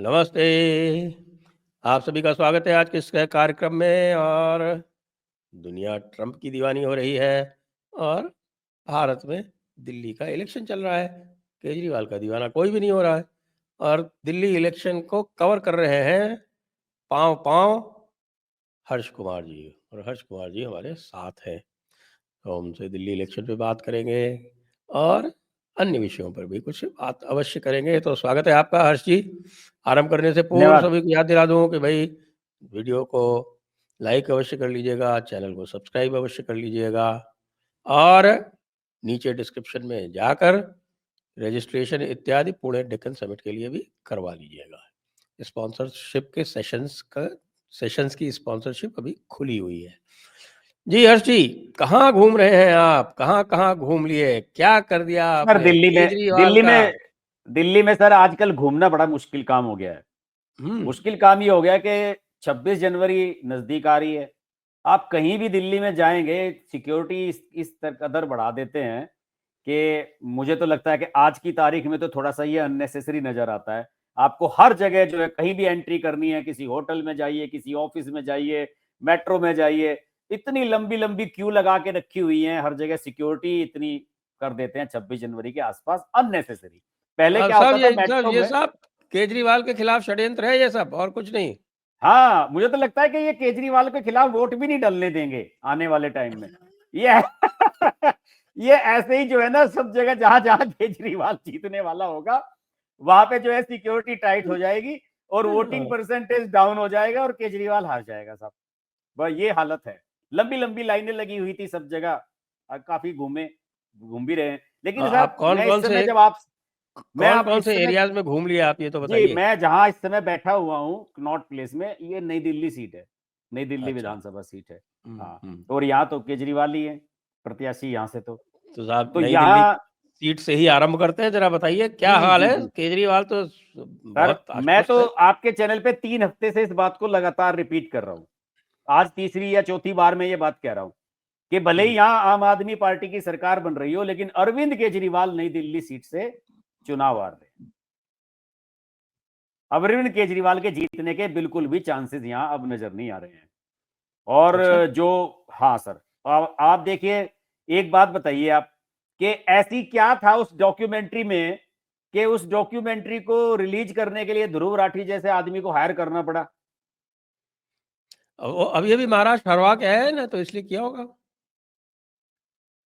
नमस्ते। आप सभी का स्वागत है आज के इस कार्यक्रम में। और दुनिया ट्रंप की दीवानी हो रही है और भारत में दिल्ली का इलेक्शन चल रहा है। केजरीवाल का दीवाना कोई भी नहीं हो रहा है और दिल्ली इलेक्शन को कवर कर रहे हैं पाँव पाँव हर्ष कुमार जी। और हर्ष कुमार जी हमारे साथ हैं, तो उनसे दिल्ली इलेक्शन पे बात करेंगे और अन्य विषयों पर भी कुछ बात अवश्य करेंगे। तो स्वागत है आपका हर्ष जी। आरंभ करने से पूर्व धन्यवाद। सभी को याद दिला दूं कि भाई वीडियो को लाइक अवश्य कर लीजिएगा, चैनल को सब्सक्राइब अवश्य कर लीजिएगा और नीचे डिस्क्रिप्शन में जाकर रजिस्ट्रेशन इत्यादि पुणे डेक्कन समिट के लिए भी करवा लीजिएगा। स्पॉन्सरशिप के सेशंस की स्पॉन्सरशिप अभी खुली हुई है। जी हर्ष जी, कहाँ घूम रहे हैं आप? कहाँ घूम लिए? क्या कर दिया सर आपने केजरीवाल का? दिल्ली में सर आजकल घूमना बड़ा मुश्किल काम हो गया है। मुश्किल काम ये हो गया कि 26 जनवरी नजदीक आ रही है। आप कहीं भी दिल्ली में जाएंगे, सिक्योरिटी इस कदर बढ़ा देते हैं कि मुझे तो लगता है कि आज की तारीख में तो थोड़ा सा ये अननेसेसरी नजर आता है। आपको हर जगह जो है कहीं भी एंट्री करनी है, किसी होटल में जाइए, किसी ऑफिस में जाइए, मेट्रो में जाइए, इतनी लंबी लंबी क्यू लगा के रखी हुई है। हर जगह सिक्योरिटी इतनी कर देते हैं 26 जनवरी के आसपास, अननेसेसरी। पहले क्या सब होता था सब मेट्रो ये में। सब केजरीवाल के खिलाफ षड्यंत्र है, ये सब और कुछ नहीं। हाँ, मुझे तो लगता है कि ये केजरीवाल के खिलाफ वोट भी नहीं डलने देंगे आने वाले टाइम में। ये ये ऐसे ही जो है ना, सब जगह जहां जहां केजरीवाल जीतने वाला होगा वहां पे जो है सिक्योरिटी टाइट हो जाएगी और वोटिंग परसेंटेज डाउन हो जाएगा और केजरीवाल हार जाएगा साहब। बस ये हालत है। लंबी लंबी लाइनें लगी हुई थी सब जगह। काफी घूम भी रहे हैं। लेकिन आप साहब मैं इस समय जब आप मैं कौन आप कौन इस से समय एरियाज में घूम लिए आप, ये तो जी, बताइए। मैं जहां इस समय बैठा हुआ हूँ नॉर्थ प्लेस में, ये नई दिल्ली सीट है। नई दिल्ली अच्छा। विधानसभा सीट है। हाँ, हम्म। और यहाँ तो केजरीवाल ही है प्रत्याशी यहाँ से। तो साहब तो नई दिल्ली यहाँ सीट से ही आरंभ करते हैं, जरा बताइए क्या जी हाल जी है? जी केजरीवाल तो सर, बहुत मैं आश्वस्त तो है। आपके चैनल पे 3 हफ्ते से इस बात को लगातार रिपीट कर रहा हूँ। आज तीसरी या चौथी बार मैं ये बात कह रहा हूँ कि भले ही यहाँ आम आदमी पार्टी की सरकार बन रही हो, लेकिन अरविंद केजरीवाल नई दिल्ली सीट से चुनाव हार रहे। अरविंद केजरीवाल के जीतने के बिल्कुल भी चांसेस यहाँ अब नजर नहीं आ रहे हैं। और अच्छा। जो हाँ सर, आप देखिए, एक बात बताइए आप कि ऐसी क्या था उस डॉक्यूमेंट्री में कि उस डॉक्यूमेंट्री को रिलीज करने के लिए ध्रुव राठी जैसे आदमी को हायर करना पड़ा। अभी अभी महाराष्ट्र हरवा के आए हैं ना, तो इसलिए किया होगा।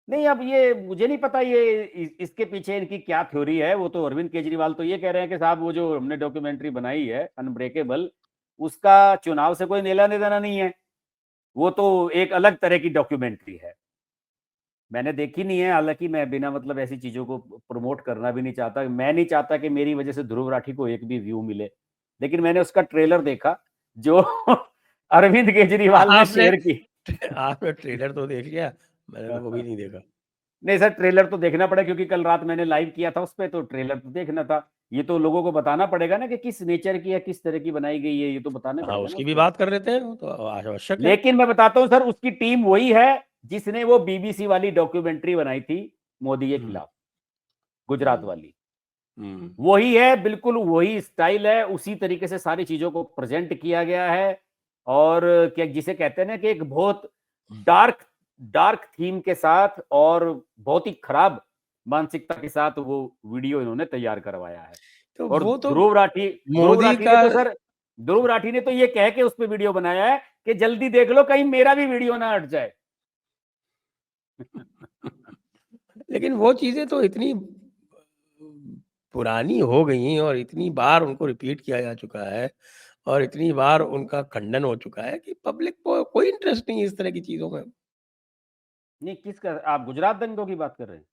नहीं, अब ये मुझे नहीं पता ये इसके पीछे इनकी क्या थ्योरी है। वो तो अरविंद केजरीवाल तो ये कह रहे हैं कि साहब वो जो हमने डॉक्यूमेंट्री बनाई है अनब्रेकेबल, उसका चुनाव से कोई लेना देना नहीं है। वो तो एक अलग तरह की डॉक्यूमेंट्री है। मैंने देखी नहीं है, हालांकि मैं बिना मतलब ऐसी चीजों को प्रमोट करना भी नहीं चाहता। मैं नहीं चाहता कि मेरी वजह से ध्रुव राठी को एक भी व्यू मिले। लेकिन मैंने उसका ट्रेलर देखा जो अरविंद केजरीवाल ने आपने शेयर की। आपने ट्रेलर तो देख लिया, मैंने तो वो भी नहीं देखा। नहीं सर, ट्रेलर तो देखना पड़ा क्योंकि कल रात मैंने लाइव किया था उस पर, तो ट्रेलर तो देखना था। ये तो लोगों को बताना पड़ेगा ना कि किस नेचर की है, किस तरह की बनाई गई है, ये तो बताना हाँ, पड़ेगा ना उसकी उस भी पर। बात कर लेते हैं, वो तो आवश्यक है। लेकिन मैं बताता हूँ सर, उसकी टीम वही है जिसने वो बीबीसी वाली डॉक्यूमेंट्री बनाई थी मोदी के हम्म। खिलाफ, गुजरात हम्म। वाली। हम्म। वही है, बिल्कुल वही स्टाइल है, उसी तरीके से सारी चीजों को प्रेजेंट किया गया है। और क्या जिसे कहते हैं ना कि एक बहुत डार्क डार्क थीम के साथ और बहुत ही खराब मानसिकता के साथ वो वीडियो इन्होंने तैयार करवाया है। तो और वो तो ध्रुव मोदी राठी का ने तो सर, ध्रुव राठी ने तो ये कह के उस पर वीडियो बनाया है कि जल्दी देख लो कहीं मेरा भी वीडियो ना हट जाए। लेकिन वो चीजें तो इतनी पुरानी हो गई हैं और इतनी बार उनको रिपीट किया जा चुका है और इतनी बार उनका खंडन हो चुका है कि पब्लिक को कोई इंटरेस्ट नहीं है इस तरह की चीजों में। नहीं, किसका आप गुजरात दंगों की बात कर रहे हैं?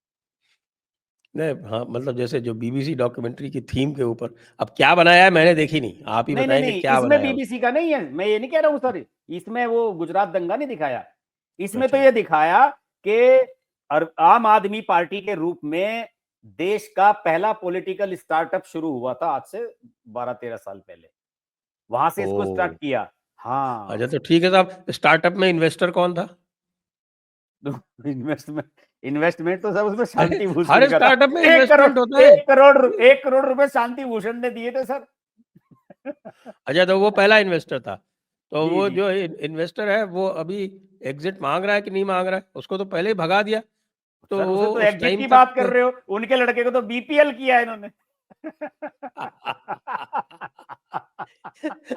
नहीं, हाँ, मतलब जैसे जो बीबीसी डॉक्यूमेंट्री की थीम के ऊपर अब क्या बनाया है मैंने देखी नहीं, आप ही नहीं नहीं बताएं कि नहीं, क्या इसमें बनाया है बीबीसी का नहीं है, मैं ये नहीं कह रहा हूं सर। इसमें वो गुजरात दंगा नहीं दिखाया। इसमें तो अच्छा। ये दिखाया कि आम आदमी पार्टी के रूप में देश का पहला पॉलिटिकल स्टार्टअप शुरू हुआ था आज से 12-13 साल पहले। वहां से ओ, इसको स्टार्ट किया। अच्छा, हाँ। तो ठीक है साहब, स्टार्टअप में इन्वेस्टर कौन था? इन्वेस्टमेंट इन्वेस्टमेंट तो सब उसमें अरे, शांति भूषण हर का था। स्टार्टअप में एक करोड़ इन्वेस्टमेंट होता है। 1 करोड़ 1 करोड़ रुपए शांति भूषण ने दिए थे सर। अच्छा, तो वो पहला इन्वेस्टर था, तो जी, वो जी। जो इन्वेस्टर है वो अभी एग्जिट मांग रहा है कि नहीं मांग रहा है? उसको तो पहले ही भगा दिया, तो सर उसे वो तो उस एग्जिट टाइम की बात कर तक रहे हो, उनके लड़के को तो बीपीएल किया है इन्होंने।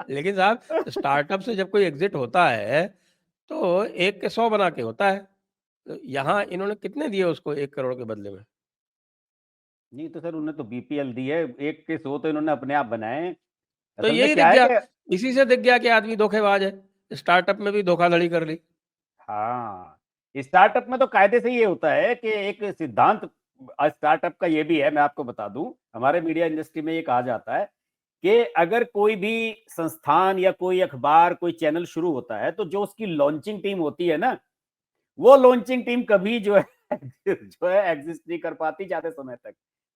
लेकिन साहब, स्टार्टअप से जब कोई एग्जिट होता है तो 1 के 100 बना के होता है। तो यहाँ इन्होंने कितने दिए उसको 1 करोड़ के बदले में? नहीं तो सर उन्हें तो बीपीएल दी है, 1 के 100 तो इन्होंने अपने आप बनाए हैं। तो असल में यही दिख क्या है गया, कि इसी से दिख गया कि आदमी धोखेबाज है। स्टार्टअप में भी धोखाधड़ी कर ली। हाँ, स्टार्टअप में तो कायदे से ये होता है कि एक सिद्धांत स्टार्टअप का ये भी है, मैं आपको बता दूं, हमारे मीडिया इंडस्ट्री में ये कहा जाता है कि अगर कोई भी संस्थान या कोई अखबार, कोई चैनल शुरू होता है, तो जो उसकी लॉन्चिंग टीम होती है ना, वो लॉन्चिंग टीम कभी जो है जो है एग्जिस्ट नहीं कर पाती ज्यादा समय तक।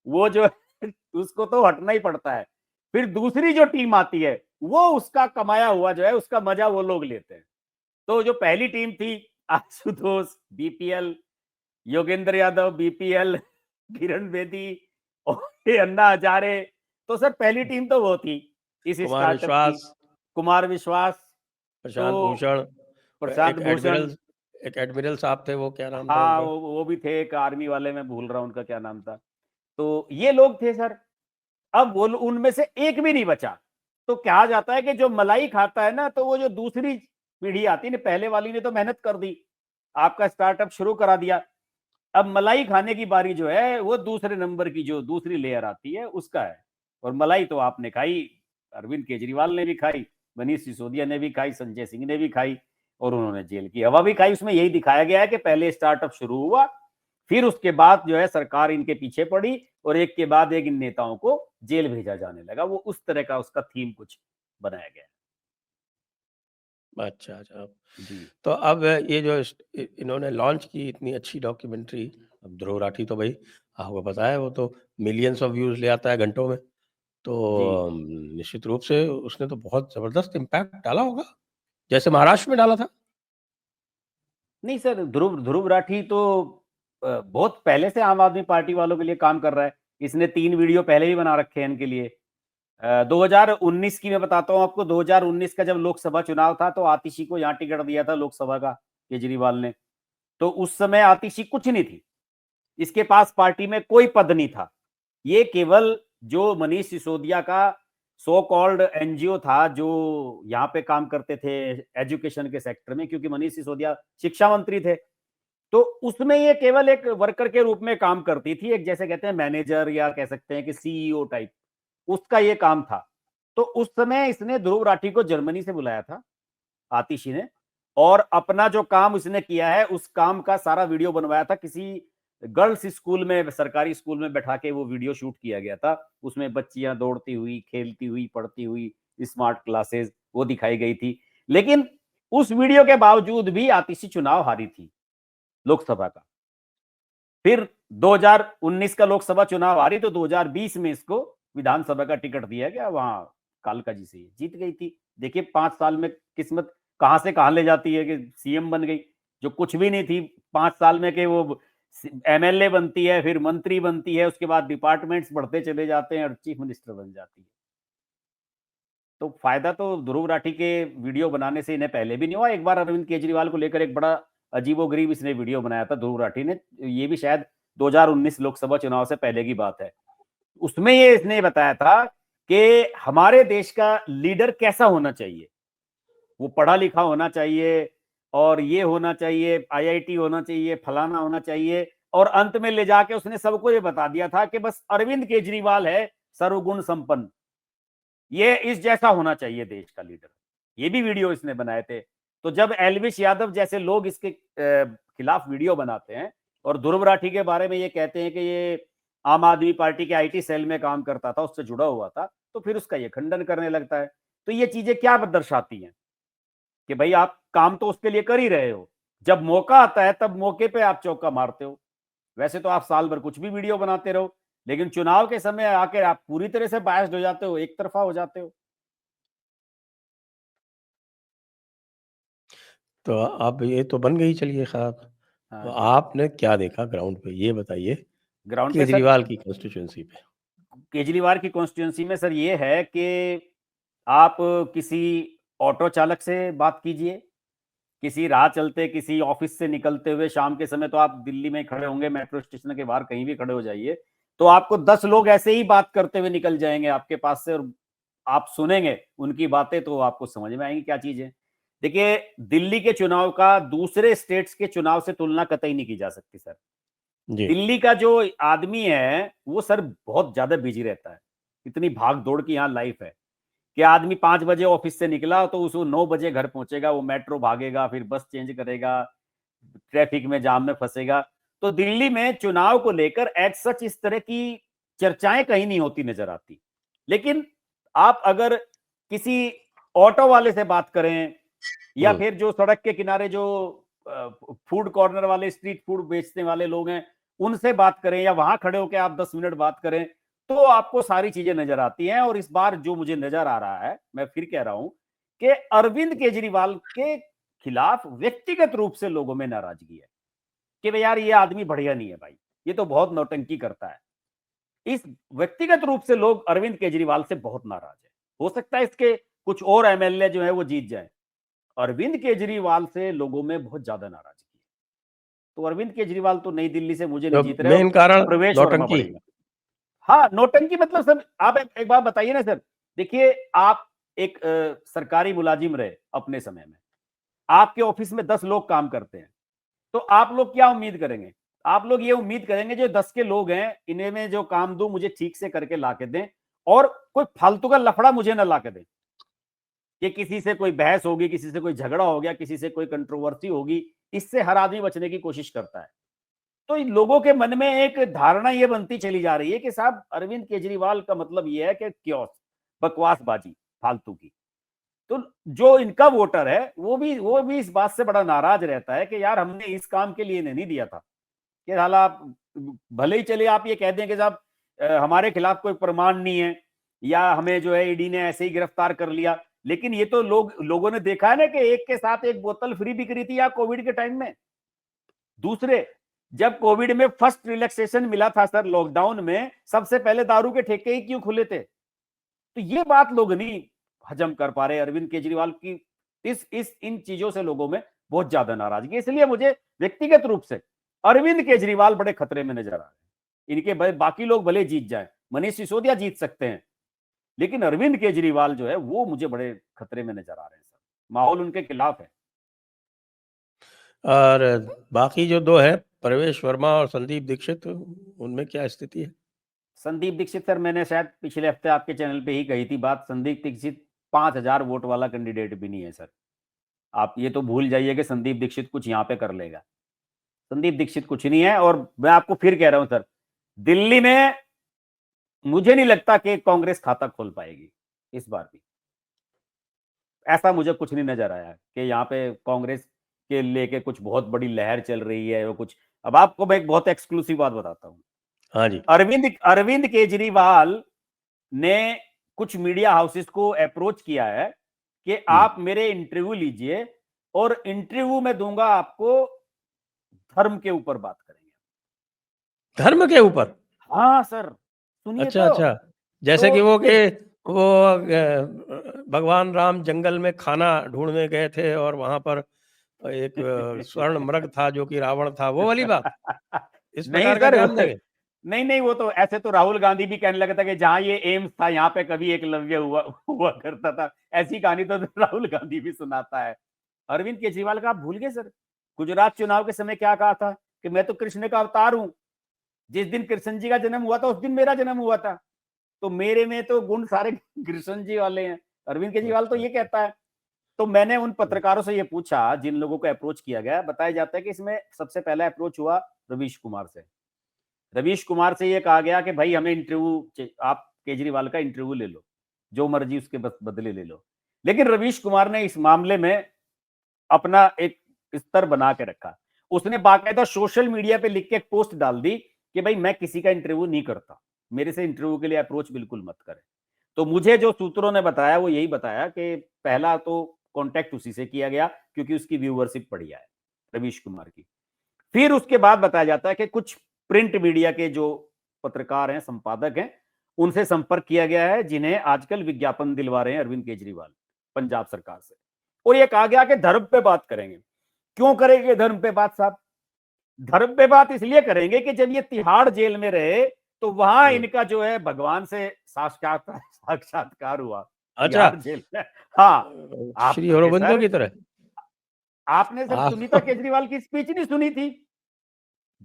वो जो है उसको तो हटना ही पड़ता है। फिर दूसरी जो टीम आती है, वो उसका कमाया हुआ जो है उसका मजा वो लोग लेते हैं। तो जो पहली टीम थी, आशुतोष बीपीएल, योगेंद्र यादव बीपीएल, किरण बेदी और ये अन्ना हजारे, तो सर पहली टीम तो वो थी इस कुमार स्टार्टअप की। विश्वास, कुमार विश्वास, प्रशांत तो भूषण, प्रशांत भूषण, एक एडमिरल साहब थे, वो क्या नाम था हाँ उनका? वो भी थे, एक आर्मी वाले, मैं भूल रहा हूँ उनका क्या नाम था। तो ये लोग थे सर। अब वो उनमें से एक भी नहीं बचा। तो कहा जाता है कि जो मलाई खाता है ना, तो वो जो दूसरी पीढ़ी आती है ना, पहले वाली ने तो मेहनत कर दी, आपका स्टार्टअप शुरू करा दिया, अब मलाई खाने की बारी जो है वो दूसरे नंबर की जो दूसरी लेयर आती है उसका है। और मलाई तो आपने खाई, अरविंद केजरीवाल ने भी खाई, मनीष सिसोदिया ने भी खाई, संजय सिंह ने भी खाई, और उन्होंने जेल की हवा भी खाई। उसमें यही दिखाया गया है कि पहले स्टार्टअप शुरू हुआ, फिर उसके बाद जो है सरकार इनके पीछे पड़ी, और एक के बाद एक इन नेताओं को जेल भेजा जाने लगा। वो उस तरह का उसका थीम कुछ बनाया गया। अच्छा, अच्छा। जी तो अब ये जो इन्होंने लॉन्च की इतनी अच्छी डॉक्यूमेंट्री, अब ध्रुव राठी तो भाई आपको पता है वो तो मिलियंस ऑफ व्यूज ले आता है घंटों में। तो जी। निश्चित रूप से उसने तो बहुत जबरदस्त इम्पैक्ट डाला होगा, जैसे महाराष्ट्र में डाला था। नहीं सर, ध्रुव ध्रुव राठी तो बहुत पहले से आम आदमी पार्टी वालों के लिए काम कर रहा है। इसने 3 वीडियो पहले भी बना रखे हैं इनके लिए। 2019 की मैं बताता हूँ आपको। 2019 का जब लोकसभा चुनाव था, तो आतिशी को यहाँ टिकट दिया था लोकसभा का केजरीवाल ने। तो उस समय आतिशी कुछ नहीं थी, इसके पास पार्टी में कोई पद नहीं था। ये केवल जो मनीष सिसोदिया का सो कॉल्ड एनजीओ था, जो यहाँ पे काम करते थे एजुकेशन के सेक्टर में, क्योंकि मनीष सिसोदिया शिक्षा मंत्री थे, तो उसमें ये केवल एक वर्कर के रूप में काम करती थी, एक जैसे कहते हैं मैनेजर, या कह सकते हैं कि सीईओ टाइप, उसका ये काम था। तो उस समय इसने ध्रुव राठी को जर्मनी से बुलाया था, आतिशी ने, और अपना जो काम उसने किया है उस काम का सारा वीडियो बनवाया था। किसी गर्ल्स स्कूल में, सरकारी स्कूल में बैठा के वो वीडियो शूट किया गया था। उसमें बच्चियां दौड़ती हुई, खेलती हुई, पढ़ती हुई, स्मार्ट क्लासेस वो दिखाई गई थी। लेकिन उस वीडियो के बावजूद भी आतिशी चुनाव हारी थी लोकसभा का। फिर 2019 का लोकसभा चुनाव हारी, तो 2020 में इसको विधानसभा का टिकट दिया गया, वहां कालका जी से जीत गई थी। देखिए 5 साल में किस्मत कहां से कहां ले जाती है कि सीएम बन गई, जो कुछ भी नहीं थी 5 साल में, कि वो एमएलए बनती है, फिर मंत्री बनती है, उसके बाद डिपार्टमेंट्स बढ़ते चले जाते हैं और चीफ मिनिस्टर बन जाती है। तो फायदा तो ध्रुव राठी के वीडियो बनाने से इन्हें पहले भी नहीं हुआ। एक बार अरविंद केजरीवाल को लेकर एक बड़ा अजीबोगरीब इसने वीडियो बनाया था ध्रुव राठी ने, ये भी शायद 2019 लोकसभा चुनाव से पहले की बात है। उसमें ये इसने बताया था कि हमारे देश का लीडर कैसा होना चाहिए, वो पढ़ा लिखा होना चाहिए, और ये होना चाहिए, आईआईटी होना चाहिए, फलाना होना चाहिए, और अंत में ले जाके उसने सबको ये बता दिया था कि बस अरविंद केजरीवाल है सर्वगुण संपन्न, ये इस जैसा होना चाहिए देश का लीडर। ये भी वीडियो इसने बनाए थे। तो जब एलविश यादव जैसे लोग इसके खिलाफ वीडियो बनाते हैं और ध्रुव राठी के बारे में ये कहते हैं कि ये आम आदमी पार्टी के आईटी सेल में काम करता था, उससे जुड़ा हुआ था, तो फिर उसका ये खंडन करने लगता है। तो ये चीजें क्या दर्शाती हैं कि भाई आप काम तो उसके लिए कर ही रहे हो, जब मौका आता है तब मौके पे आप चौका मारते हो। वैसे तो आप साल भर कुछ भी वीडियो बनाते रहो, लेकिन चुनाव के समय आके आप पूरी तरह से बायस्ड हो जाते हो, एक तरफा हो जाते हो। तो अब ये तो बन गई, चलिए साहब। तो हाँ जी। आपने क्या देखा ग्राउंड पे, ये बताइए, ग्राउंड पे सर, केजरीवाल की कॉन्स्टिट्यूएंसी पे? केजरीवाल की कॉन्स्टिट्यूंसी में सर ये है कि आप किसी ऑटो चालक से बात कीजिए, किसी राह चलते, किसी ऑफिस से निकलते हुए शाम के समय, तो आप दिल्ली में खड़े होंगे, मेट्रो स्टेशन के बाहर कहीं भी खड़े हो जाइए, तो आपको 10 लोग ऐसे ही बात करते हुए निकल जाएंगे आपके पास से, और आप सुनेंगे उनकी बातें तो आपको समझ में आएंगी क्या चीज है। देखिए, दिल्ली के चुनाव का दूसरे स्टेट्स के चुनाव से तुलना कतई नहीं की जा सकती सर। जी। दिल्ली का जो आदमी है वो सर बहुत ज्यादा बिजी रहता है, इतनी भाग दौड़ की यहाँ लाइफ है कि आदमी 5 बजे ऑफिस से निकला तो उसको 9 बजे घर पहुंचेगा, वो मेट्रो भागेगा, फिर बस चेंज करेगा, ट्रैफिक में जाम में फंसेगा। तो दिल्ली में चुनाव को लेकर एज सच इस तरह की चर्चाएं कहीं नहीं होती नजर आती। लेकिन आप अगर किसी ऑटो वाले से बात करें, या फिर जो सड़क के किनारे जो फूड कॉर्नर वाले, स्ट्रीट फूड बेचने वाले लोग हैं, उनसे बात करें, या वहां खड़े होकर आप 10 मिनट बात करें, तो आपको सारी चीजें नजर आती हैं। और इस बार जो मुझे नजर आ रहा है, मैं फिर कह रहा हूं कि अरविंद केजरीवाल के खिलाफ व्यक्तिगत रूप से लोगों में नाराजगी है कि भाई यार ये आदमी बढ़िया नहीं है भाई, ये तो बहुत नौटंकी करता है। इस व्यक्तिगत रूप से लोग अरविंद केजरीवाल से बहुत नाराज है। हो सकता है इसके कुछ और एमएलए जो है वो जीत जाए, अरविंद केजरीवाल से लोगों में बहुत ज्यादा नाराजगी है। तो अरविंद केजरीवाल तो नई दिल्ली से मुझे नहीं तो जीत रहे, और मेन कारण प्रवेश वर्मा नौटंकी। बढ़ेगा। हाँ, नौटंकी मतलब सर, आप एक बात बताइए ना सर। देखिए, आप एक सरकारी मुलाजिम रहे अपने समय में, आपके ऑफिस में 10 लोग काम करते हैं, तो आप लोग क्या उम्मीद करेंगे? आप लोग ये उम्मीद करेंगे जो 10 के लोग हैं, इन्हें में जो काम दूं मुझे ठीक से करके ला के दें, और कोई फालतू का लफड़ा मुझे ना ला के दें, कि किसी से कोई बहस होगी, किसी से कोई झगड़ा हो गया, किसी से कोई कंट्रोवर्सी होगी, इससे हर आदमी बचने की कोशिश करता है। तो इन लोगों के मन में एक धारणा ये बनती चली जा रही है कि साहब अरविंद केजरीवाल का मतलब ये है कि क्योस, बकवासबाजी, फालतू की। तो जो इनका वोटर है वो भी इस बात से बड़ा नाराज रहता है कि यार हमने इस काम के लिए इन्हें नहीं दिया था, कि हाल आप भले ही चले आप ये कह दें कि साहब हमारे खिलाफ कोई प्रमाण नहीं है, या हमें जो है ईडी ने ऐसे ही गिरफ्तार कर लिया, लेकिन ये तो लोगों ने देखा है ना कि एक के साथ एक बोतल फ्री बिक रही थी या कोविड के टाइम में। दूसरे, जब कोविड में फर्स्ट रिलैक्सेशन मिला था सर लॉकडाउन में, सबसे पहले दारू के ठेके ही क्यों खुले थे? तो ये बात लोग नहीं हजम कर पा रहे अरविंद केजरीवाल की। इस इन चीजों से लोगों में बहुत ज्यादा नाराजगी, इसलिए मुझे व्यक्तिगत रूप से अरविंद केजरीवाल बड़े खतरे में नजर आ रहे हैं। इनके बाकी लोग भले जीत जाए, मनीष सिसोदिया जीत सकते हैं, लेकिन अरविंद केजरीवाल जो है वो मुझे बड़े खतरे में नजर आ रहे हैं सर। माहौल उनके खिलाफ है। और बाकी जो दो है, प्रवेश वर्मा और संदीप दीक्षित, उनमें क्या स्थिति है? संदीप दीक्षित सर, मैंने शायद पिछले हफ्ते आपके चैनल पे ही कही थी बात, संदीप दीक्षित 5,000 वोट वाला कैंडिडेट भी नहीं है सर। आप ये तो भूल जाइए कि संदीप दीक्षित कुछ यहाँ पे कर लेगा। संदीप दीक्षित कुछ नहीं है, और मैं आपको फिर कह रहा हूं सर, दिल्ली में मुझे नहीं लगता कि कांग्रेस खाता खोल पाएगी इस बार भी। ऐसा मुझे कुछ नहीं नजर आया कि यहाँ पे कांग्रेस के लेके कुछ बहुत बड़ी लहर चल रही है वो कुछ। अब आपको मैं एक बहुत एक्सक्लूसिव बात बताता हूँ। हाँ जी। अरविंद केजरीवाल ने कुछ मीडिया हाउसेस को अप्रोच किया है कि आप मेरे इंटरव्यू लीजिए, और इंटरव्यू में दूंगा आपको धर्म के ऊपर बात करेंगे। धर्म के ऊपर? हाँ सर, सुनिए अच्छा, अच्छा। जैसे तो कि वो ये भगवान राम जंगल में खाना ढूँढने गए थे और वहाँ पर एक स्वर्ण मृग था जो कि रावण था, वो वाली बात? इस नहीं प्रकार का सर, ध्यान देंगे? नहीं नहीं, वो तो ऐसे तो राहुल गांधी भी कहने लगा था कि जहां ये एम्स था यहाँ पे कभी एकलव्य हुआ हुआ करता था। ऐसी कहानी तो राहुल गांधी भी सुनाता है। अरविंद केजरीवाल का आप भूल गए सर? गुजरात चुनाव के समय क्या कहा था कि मैं तो कृष्ण का अवतार हूं, जिस दिन कृष्ण जी का जन्म हुआ था उस दिन मेरा जन्म हुआ था, तो मेरे में तो गुण सारे कृष्ण जी वाले हैं। अरविंद केजरीवाल तो अच्छा, ये अच्छा। कहता है। तो मैंने उन हुँ। पत्रकारों से ये पूछा जिन लोगों को अप्रोच किया गया, बताया जाता है कि इसमें सबसे पहला अप्रोच हुआ रवीश कुमार से। रवीश कुमार से ये कहा गया कि भाई हमें इंटरव्यू, आप केजरीवाल का इंटरव्यू ले लो, जो मर्जी उसके बदले ले लो। लेकिन रवीश कुमार ने इस मामले में अपना एक स्तर बना के रखा। उसने बाकायदा सोशल मीडिया पे लिख के एक पोस्ट डाल दी कि भाई मैं किसी का इंटरव्यू नहीं करता, मेरे से इंटरव्यू के लिए अप्रोच बिल्कुल मत करें। तो मुझे जो सूत्रों ने बताया वो यही बताया कि पहला तो कांटेक्ट उसी से किया गया क्योंकि उसकी व्यूअरशिप बढ़िया है, रवीश कुमार की। फिर उसके बाद बताया जाता है कि कुछ प्रिंट मीडिया के जो पत्रकार हैं, संपादक हैं, उनसे संपर्क किया गया है, जिन्हें आजकल विज्ञापन दिलवा रहे हैं अरविंद केजरीवाल पंजाब सरकार से। और ये कहा गया कि धर्म पे बात करेंगे। क्यों करेंगे धर्म पे बात साहब? धर्म पे बात इसलिए करेंगे कि जब ये तिहाड़ जेल में रहे तो वहां इनका जो है भगवान से साक्षात्कार हुआ। अच्छा। तिहाड़ जेल में। हाँ, श्री आपने औरोबिंदो सर की तरह। आपने सर सुनीता आप केजरीवाल की स्पीच नहीं सुनी थी?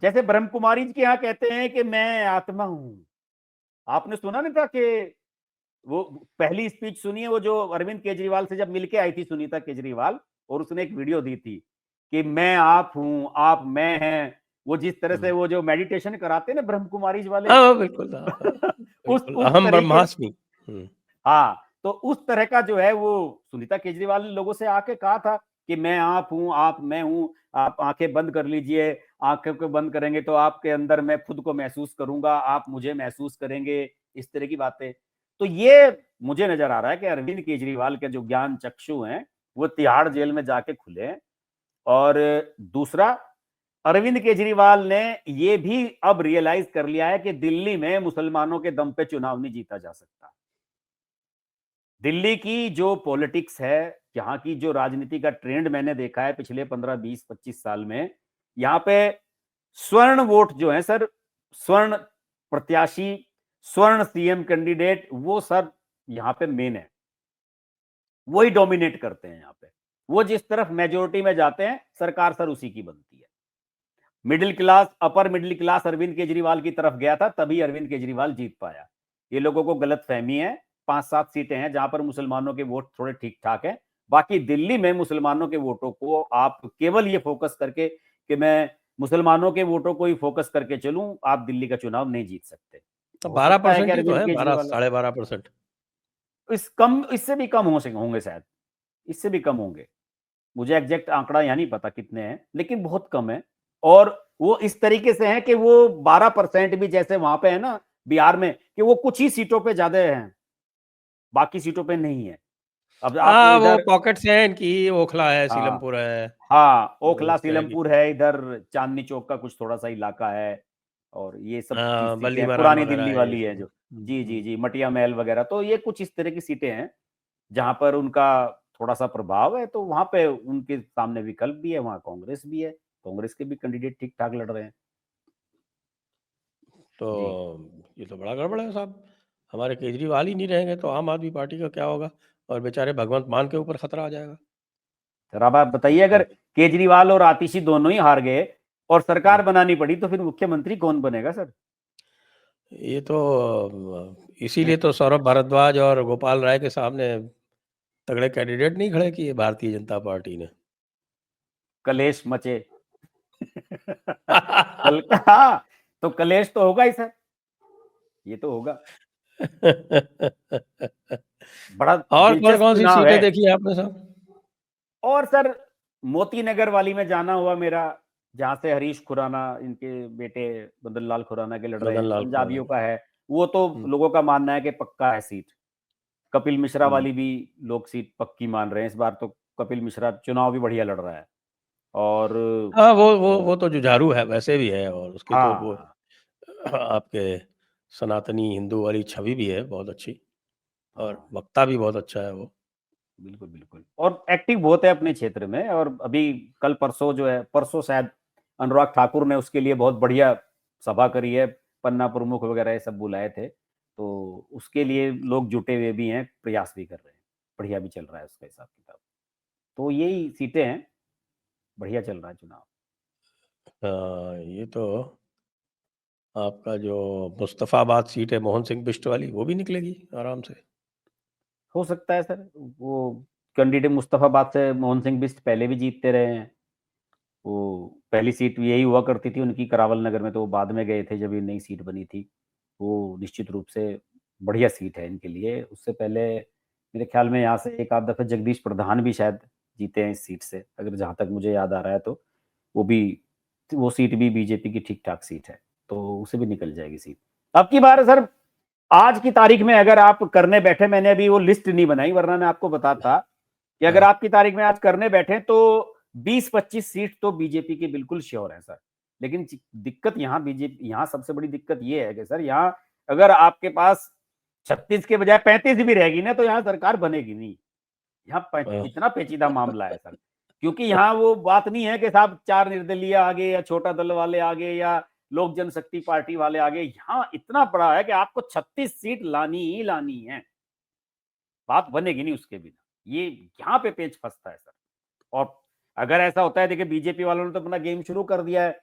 जैसे ब्रह्म कुमारी जी के यहाँ कहते हैं कि मैं आत्मा हूं। आपने सुना नहीं था कि वो पहली स्पीच सुनी है, वो जो अरविंद केजरीवाल से जब मिलके आई थी सुनीता केजरीवाल, और उसने एक वीडियो दी थी कि मैं आप हूं, आप मैं हैं। वो जिस तरह से वो जो मेडिटेशन कराते हैं ना ब्रह्म कुमारी जी वाले हाँ, बिल्कुल बिल्कुल, उस अहम तरीके। ब्रह्मास्मि। हाँ, तो उस तरह का जो है वो सुनीता केजरीवाल ने लोगों से आके कहा था कि मैं आप हूं, आप मैं हूं, आप आंखें बंद कर लीजिए, आंखें को बंद करेंगे तो आपके अंदर मैं खुद को महसूस करूंगा, आप मुझे महसूस करेंगे, इस तरह की बातें। तो ये मुझे नजर आ रहा है कि अरविंद केजरीवाल के जो ज्ञान चक्षु हैं वो तिहाड़ जेल में जाके खुले हैं। और दूसरा, अरविंद केजरीवाल ने ये भी अब रियलाइज कर लिया है कि दिल्ली में मुसलमानों के दम पे चुनाव नहीं जीता जा सकता। दिल्ली की जो पॉलिटिक्स है, यहाँ की जो राजनीति का ट्रेंड मैंने देखा है पिछले 15, 20, 25 साल में, यहाँ पे स्वर्ण वोट जो है सर, स्वर्ण प्रत्याशी, स्वर्ण सीएम कैंडिडेट, वो सर यहाँ पे मेन है। वही डोमिनेट करते हैं यहाँ पे। वो जिस तरफ मेजोरिटी में जाते हैं, सरकार सर उसी की बनती है। Middle class, upper middle class Arvind Kejriwal की तरफ गया था, तभी अरविंद केजरीवाल जीत पाया। ये लोगों को गलत फहमी है। 5-7 सीटें हैं जहां पर मुसलमानों के वोट थोड़े ठीक ठाक हैं। बाकी दिल्ली में मुसलमानों के वोटों को आप केवल ये फोकस करके कि मैं मुसलमानों के वोटों को ही फोकस करके चलूं, आप दिल्ली का चुनाव नहीं जीत सकते। तो हो सकता है कि 12% ही तो अरविंद है, 12 केजरीवाल साढ़े 12%। इससे भी कम होंगे शायद, इससे भी कम होंगे। मुझे एग्जैक्ट आंकड़ा यहाँ नहीं पता कितने हैं, लेकिन बहुत कम है। और वो इस तरीके से है कि वो 12% भी जैसे वहां पे है ना बिहार में, कि वो कुछ ही सीटों पे ज्यादा हैं, बाकी सीटों पे नहीं है। अब आप हाँ, वो इधर, पॉकेट्स हैं इनकी, ओखला है, हाँ सीलमपुर है, हाँ, वो ओखला इस तरह की। सीलमपुर है, इधर चांदनी चौक का कुछ थोड़ा सा इलाका है, और ये सब की हाँ, सीटें बल्ली हैं, मरान पुरानी वगैरह दिल्ली है ये वाली है सब। जो। जी जी जी, मटिया महल वगैरह, तो ये कुछ इस तरह की सीटें हैं जहां पर उनका थोड़ा सा प्रभाव है। तो वहां पे उनके सामने विकल्प भी है, वहां कांग्रेस भी है, कांग्रेस के भी कैंडिडेट ठीक ठाक लड़ रहे हैं। तो जी ये तो बड़ा गड़बड़ है साहब। हमारे केजरीवाल ही नहीं रहेंगे तो आम आदमी पार्टी का क्या होगा? और बेचारे भगवंत मान के ऊपर खतरा आ जाएगा। सर, अब आप बताइए, अगर तो केजरीवाल और आतिशी दोनों ही हार गए और सरकार हम्म, बनानी पड़ी, तो फिर मुख्यमंत्री कौन बनेगा सर? ये तो इसीलिए तो सौरभ भारद्वाज और गोपाल राय के सामने तगड़े कैंडिडेट नहीं खड़े किए भारतीय जनता पार्टी ने। कलेश मचे। कल हाँ, तो कलेश तो होगा ही सर, ये तो होगा। बड़ा और दिलचस्प कौन-कौन सी चुनाव है। सीटें देखी आपने साहब? और सर, मोती नगर वाली में जाना हुआ मेरा, जहां से हरीश खुराना, इनके बेटे मदन लाल खुराना के लड़ रहे मदन हैं, लाल खुराना पंजाबियों की। का है। वो तो हुँ। लोगों का मानना है कि पक्का है सीट। कपिल मिश्रा हुँ। वाली भी लोग सीट पक्की मान रहे हैं इस बार। तो कपिल मिश्रा चुनाव भी बढ़िया लड़ रहा है। और हाँ, वो तो जुझारू है, वैसे भी है, और उसकी तो वो हाँ आपके सनातनी हिंदू वाली छवि भी है बहुत अच्छी, और हाँ, वक्ता भी बहुत अच्छा है वो। बिल्कुल बिल्कुल, और एक्टिव बहुत है अपने क्षेत्र में। और अभी कल परसों जो है, परसों शायद, अनुराग ठाकुर ने उसके लिए बहुत बढ़िया सभा करी है, पन्ना प्रमुख वगैरह ये सब बुलाए थे। तो उसके लिए लोग जुटे हुए भी हैं, प्रयास भी कर रहे हैं। बढ़िया भी चल रहा है उसका हिसाब किताब। तो यही सीटें हैं, बढ़िया चल रहा है चुनाव। ये तो आपका जो मुस्तफ़ाबाद सीट है मोहन सिंह बिष्ट वाली, वो भी निकलेगी आराम से। हो सकता है सर, वो कैंडिडेट मुस्तफाबाद से मोहन सिंह बिष्ट पहले भी जीतते रहे हैं। वो पहली सीट यही हुआ करती थी उनकी करावल नगर में, तो वो बाद में गए थे जब ये नई सीट बनी थी। वो निश्चित रूप से बढ़िया सीट है इनके लिए। उससे पहले मेरे ख्याल में यहाँ से एक आध दफे जगदीश प्रधान भी शायद जीते हैं इस सीट से, अगर जहाँ तक मुझे याद आ रहा है। तो वो भी, वो सीट भी बीजेपी की ठीक ठाक सीट है, तो उसे भी निकल जाएगी सीट। अब की बार सर, आज की तारीख में अगर आप करने बैठे, मैंने अभी वो लिस्ट नहीं बनाई, वरना मैं आपको बताता कि अगर हाँ। आप की तारीख में आज करने बैठे तो 20-25 सीट तो बीजेपी की बिल्कुल श्योर है सर। लेकिन दिक्कत यहाँ बीजेपी, यहाँ सबसे बड़ी दिक्कत ये है कि सर यहाँ अगर आपके पास 36 के बजाय 35 भी रहेगी ना तो यहाँ सरकार बनेगी नहीं। यहाँ इतना पेचीदा मामला है सर, क्योंकि यहाँ वो बात नहीं है कि साहब 4 निर्दलीय आगे या छोटा दल वाले आगे या लोक जनशक्ति पार्टी वाले आगे। यहाँ इतना बड़ा है कि आपको 36 सीट लानी ही लानी है, बात बनेगी नहीं उसके बिना। ये यहाँ पे पेच फंसता है सर। और अगर ऐसा होता है, देखिए बीजेपी वालों ने तो अपना गेम शुरू कर दिया है।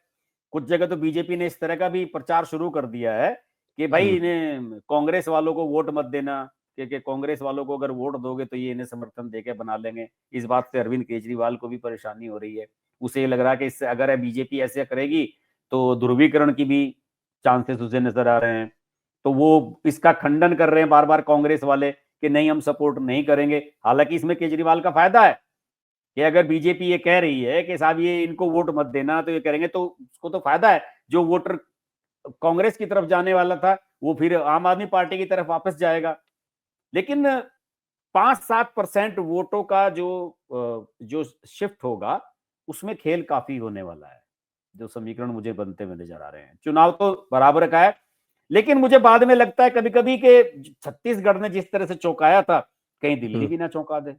कुछ जगह तो बीजेपी ने इस तरह का भी प्रचार शुरू कर दिया है कि भाई इन्हें कांग्रेस वालों को वोट मत देना, क्योंकि कांग्रेस वालों को अगर वोट दोगे तो ये इन्हें समर्थन देके बना लेंगे। इस बात से अरविंद केजरीवाल को भी परेशानी हो रही है। उसे ये लग रहा है कि इससे अगर बीजेपी ऐसे करेगी तो ध्रुवीकरण की भी चांसेस उसे नजर आ रहे हैं। तो वो इसका खंडन कर रहे हैं बार बार कांग्रेस वाले कि नहीं हम सपोर्ट नहीं करेंगे। हालांकि इसमें केजरीवाल का फायदा है कि अगर बीजेपी ये कह रही है कि साहब ये इनको वोट मत देना, तो ये करेंगे तो उसको तो फायदा है। जो वोटर कांग्रेस की तरफ जाने वाला था वो फिर आम आदमी पार्टी की तरफ वापस जाएगा। लेकिन 5-7% वोटों का जो शिफ्ट होगा उसमें खेल काफी होने वाला है। जो समीकरण मुझे बनते हुए नजर आ रहे हैं, चुनाव तो बराबर का है, लेकिन मुझे बाद में लगता है कभी कभी कि छत्तीसगढ़ ने जिस तरह से चौंकाया था, कहीं दिल्ली भी ना चौंका दे।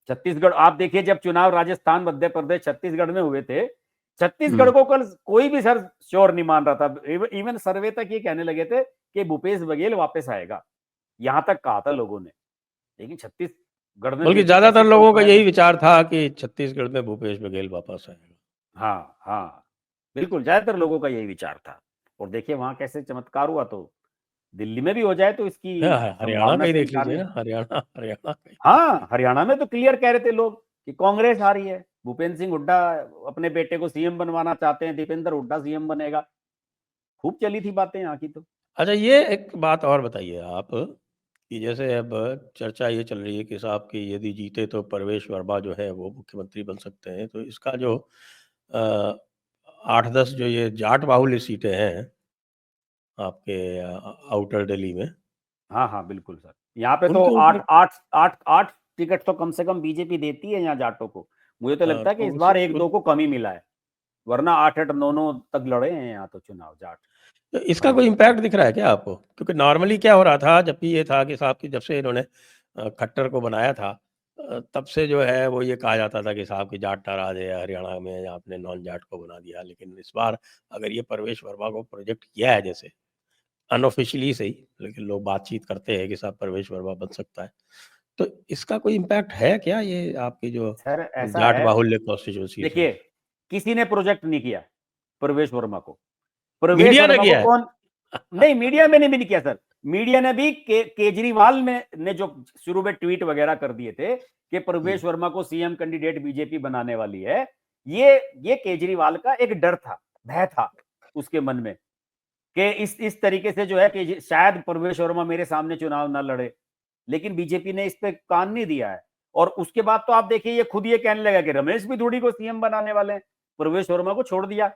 छत्तीसगढ़ आप देखिए, जब चुनाव राजस्थान, मध्य प्रदेश, छत्तीसगढ़ में हुए थे, छत्तीसगढ़ को कल कोई भी सर श्योर नहीं मान रहा था। इवन सर्वे तक ये कहने लगे थे कि भूपेश बघेल वापस आएगा, यहां तक कहा था लोगों ने। लेकिन छत्तीसगढ़ में बल्कि ज्यादातर लोगों का यही विचार था कि छत्तीसगढ़ में भूपेश बघेल वापस आएगा। हाँ हाँ, बिल्कुल ज्यादातर लोगों का यही विचार था। और देखिए वहां कैसे चमत्कार हुआ। तो दिल्ली में भी हो जाए तो इसकी हरियाणा का संभावना ही से देख इनकार लीजिए नहीं। ना, हरियाणा का ही। हाँ, हरियाणा में तो क्लियर कह रहे थे लोग कि कांग्रेस आ रही है, भूपेंद्र सिंह हुड्डा अपने बेटे को सीएम बनवाना चाहते हैं, दीपेंद्र हुड्डा सीएम बनेगा। खूब चली थी बातें यहाँ की तो। अच्छा, ये एक बात और बताइए आप कि जैसे अब चर्चा ये चल रही है कि साहब कि यदि जीते तो परवेश वर्मा जो है वो मुख्यमंत्री बन सकते हैं, तो इसका जो 8-10 जो ये जाट बाहुल्य सीटें हैं आपके आउटर दिल्ली में, हाँ हाँ बिल्कुल सर, यहाँ पे तो उनके ऊपर 8 टिकट तो कम से कम बीजेपी देती है यहाँ जाटों को। मुझे तो लगता है कि तो इस उस बार 1-2 को कम ही मिला है, वरना 8-8 9-9 तक लड़े हैं यहाँ तो चुनाव जाट। तो इसका कोई इम्पैक्ट दिख रहा है क्या आपको? क्योंकि नॉर्मली क्या हो रहा था, जब भी ये था कि साहब कि जब से इन्होंने खट्टर को बनाया था, तब से जो है वो ये कहा जाता था कि साहब कि जाट नाराज है हरियाणा में, या आपने नॉन जाट को बना दिया। लेकिन इस बार अगर ये परवेश वर्मा को प्रोजेक्ट किया है, जैसे अनऑफिशियली सही, लेकिन लोग बातचीत करते हैं कि साहब परवेश वर्मा बन सकता है, तो इसका कोई इम्पैक्ट है क्या, ये आपकी जो सर ऐसा जाट है, बाहुल्य कॉन्स्टिट्यूंसीज में? देखिए किसी ने प्रोजेक्ट नहीं किया प्रवेश वर्मा को। प्रवेश मीडिया ने वर्मा को किया है। कौन, नहीं मीडिया में ने भी नहीं किया सर। मीडिया ने भी केजरीवाल ने जो शुरू में ट्वीट वगैरह कर दिए थे कि प्रवेश वर्मा को सीएम कैंडिडेट बीजेपी बनाने वाली है, ये केजरीवाल का एक डर था, भय था उसके मन में कि इस तरीके से जो है कि शायद प्रवेश वर्मा मेरे सामने चुनाव ना लड़े। लेकिन बीजेपी ने इस पे कान नहीं दिया है। और उसके बाद तो आप देखिए ये खुद ये कहने लगा कि रमेश भी धूड़ी को सीएम बनाने वाले हैं, प्रवेश वर्मा को छोड़ दिया।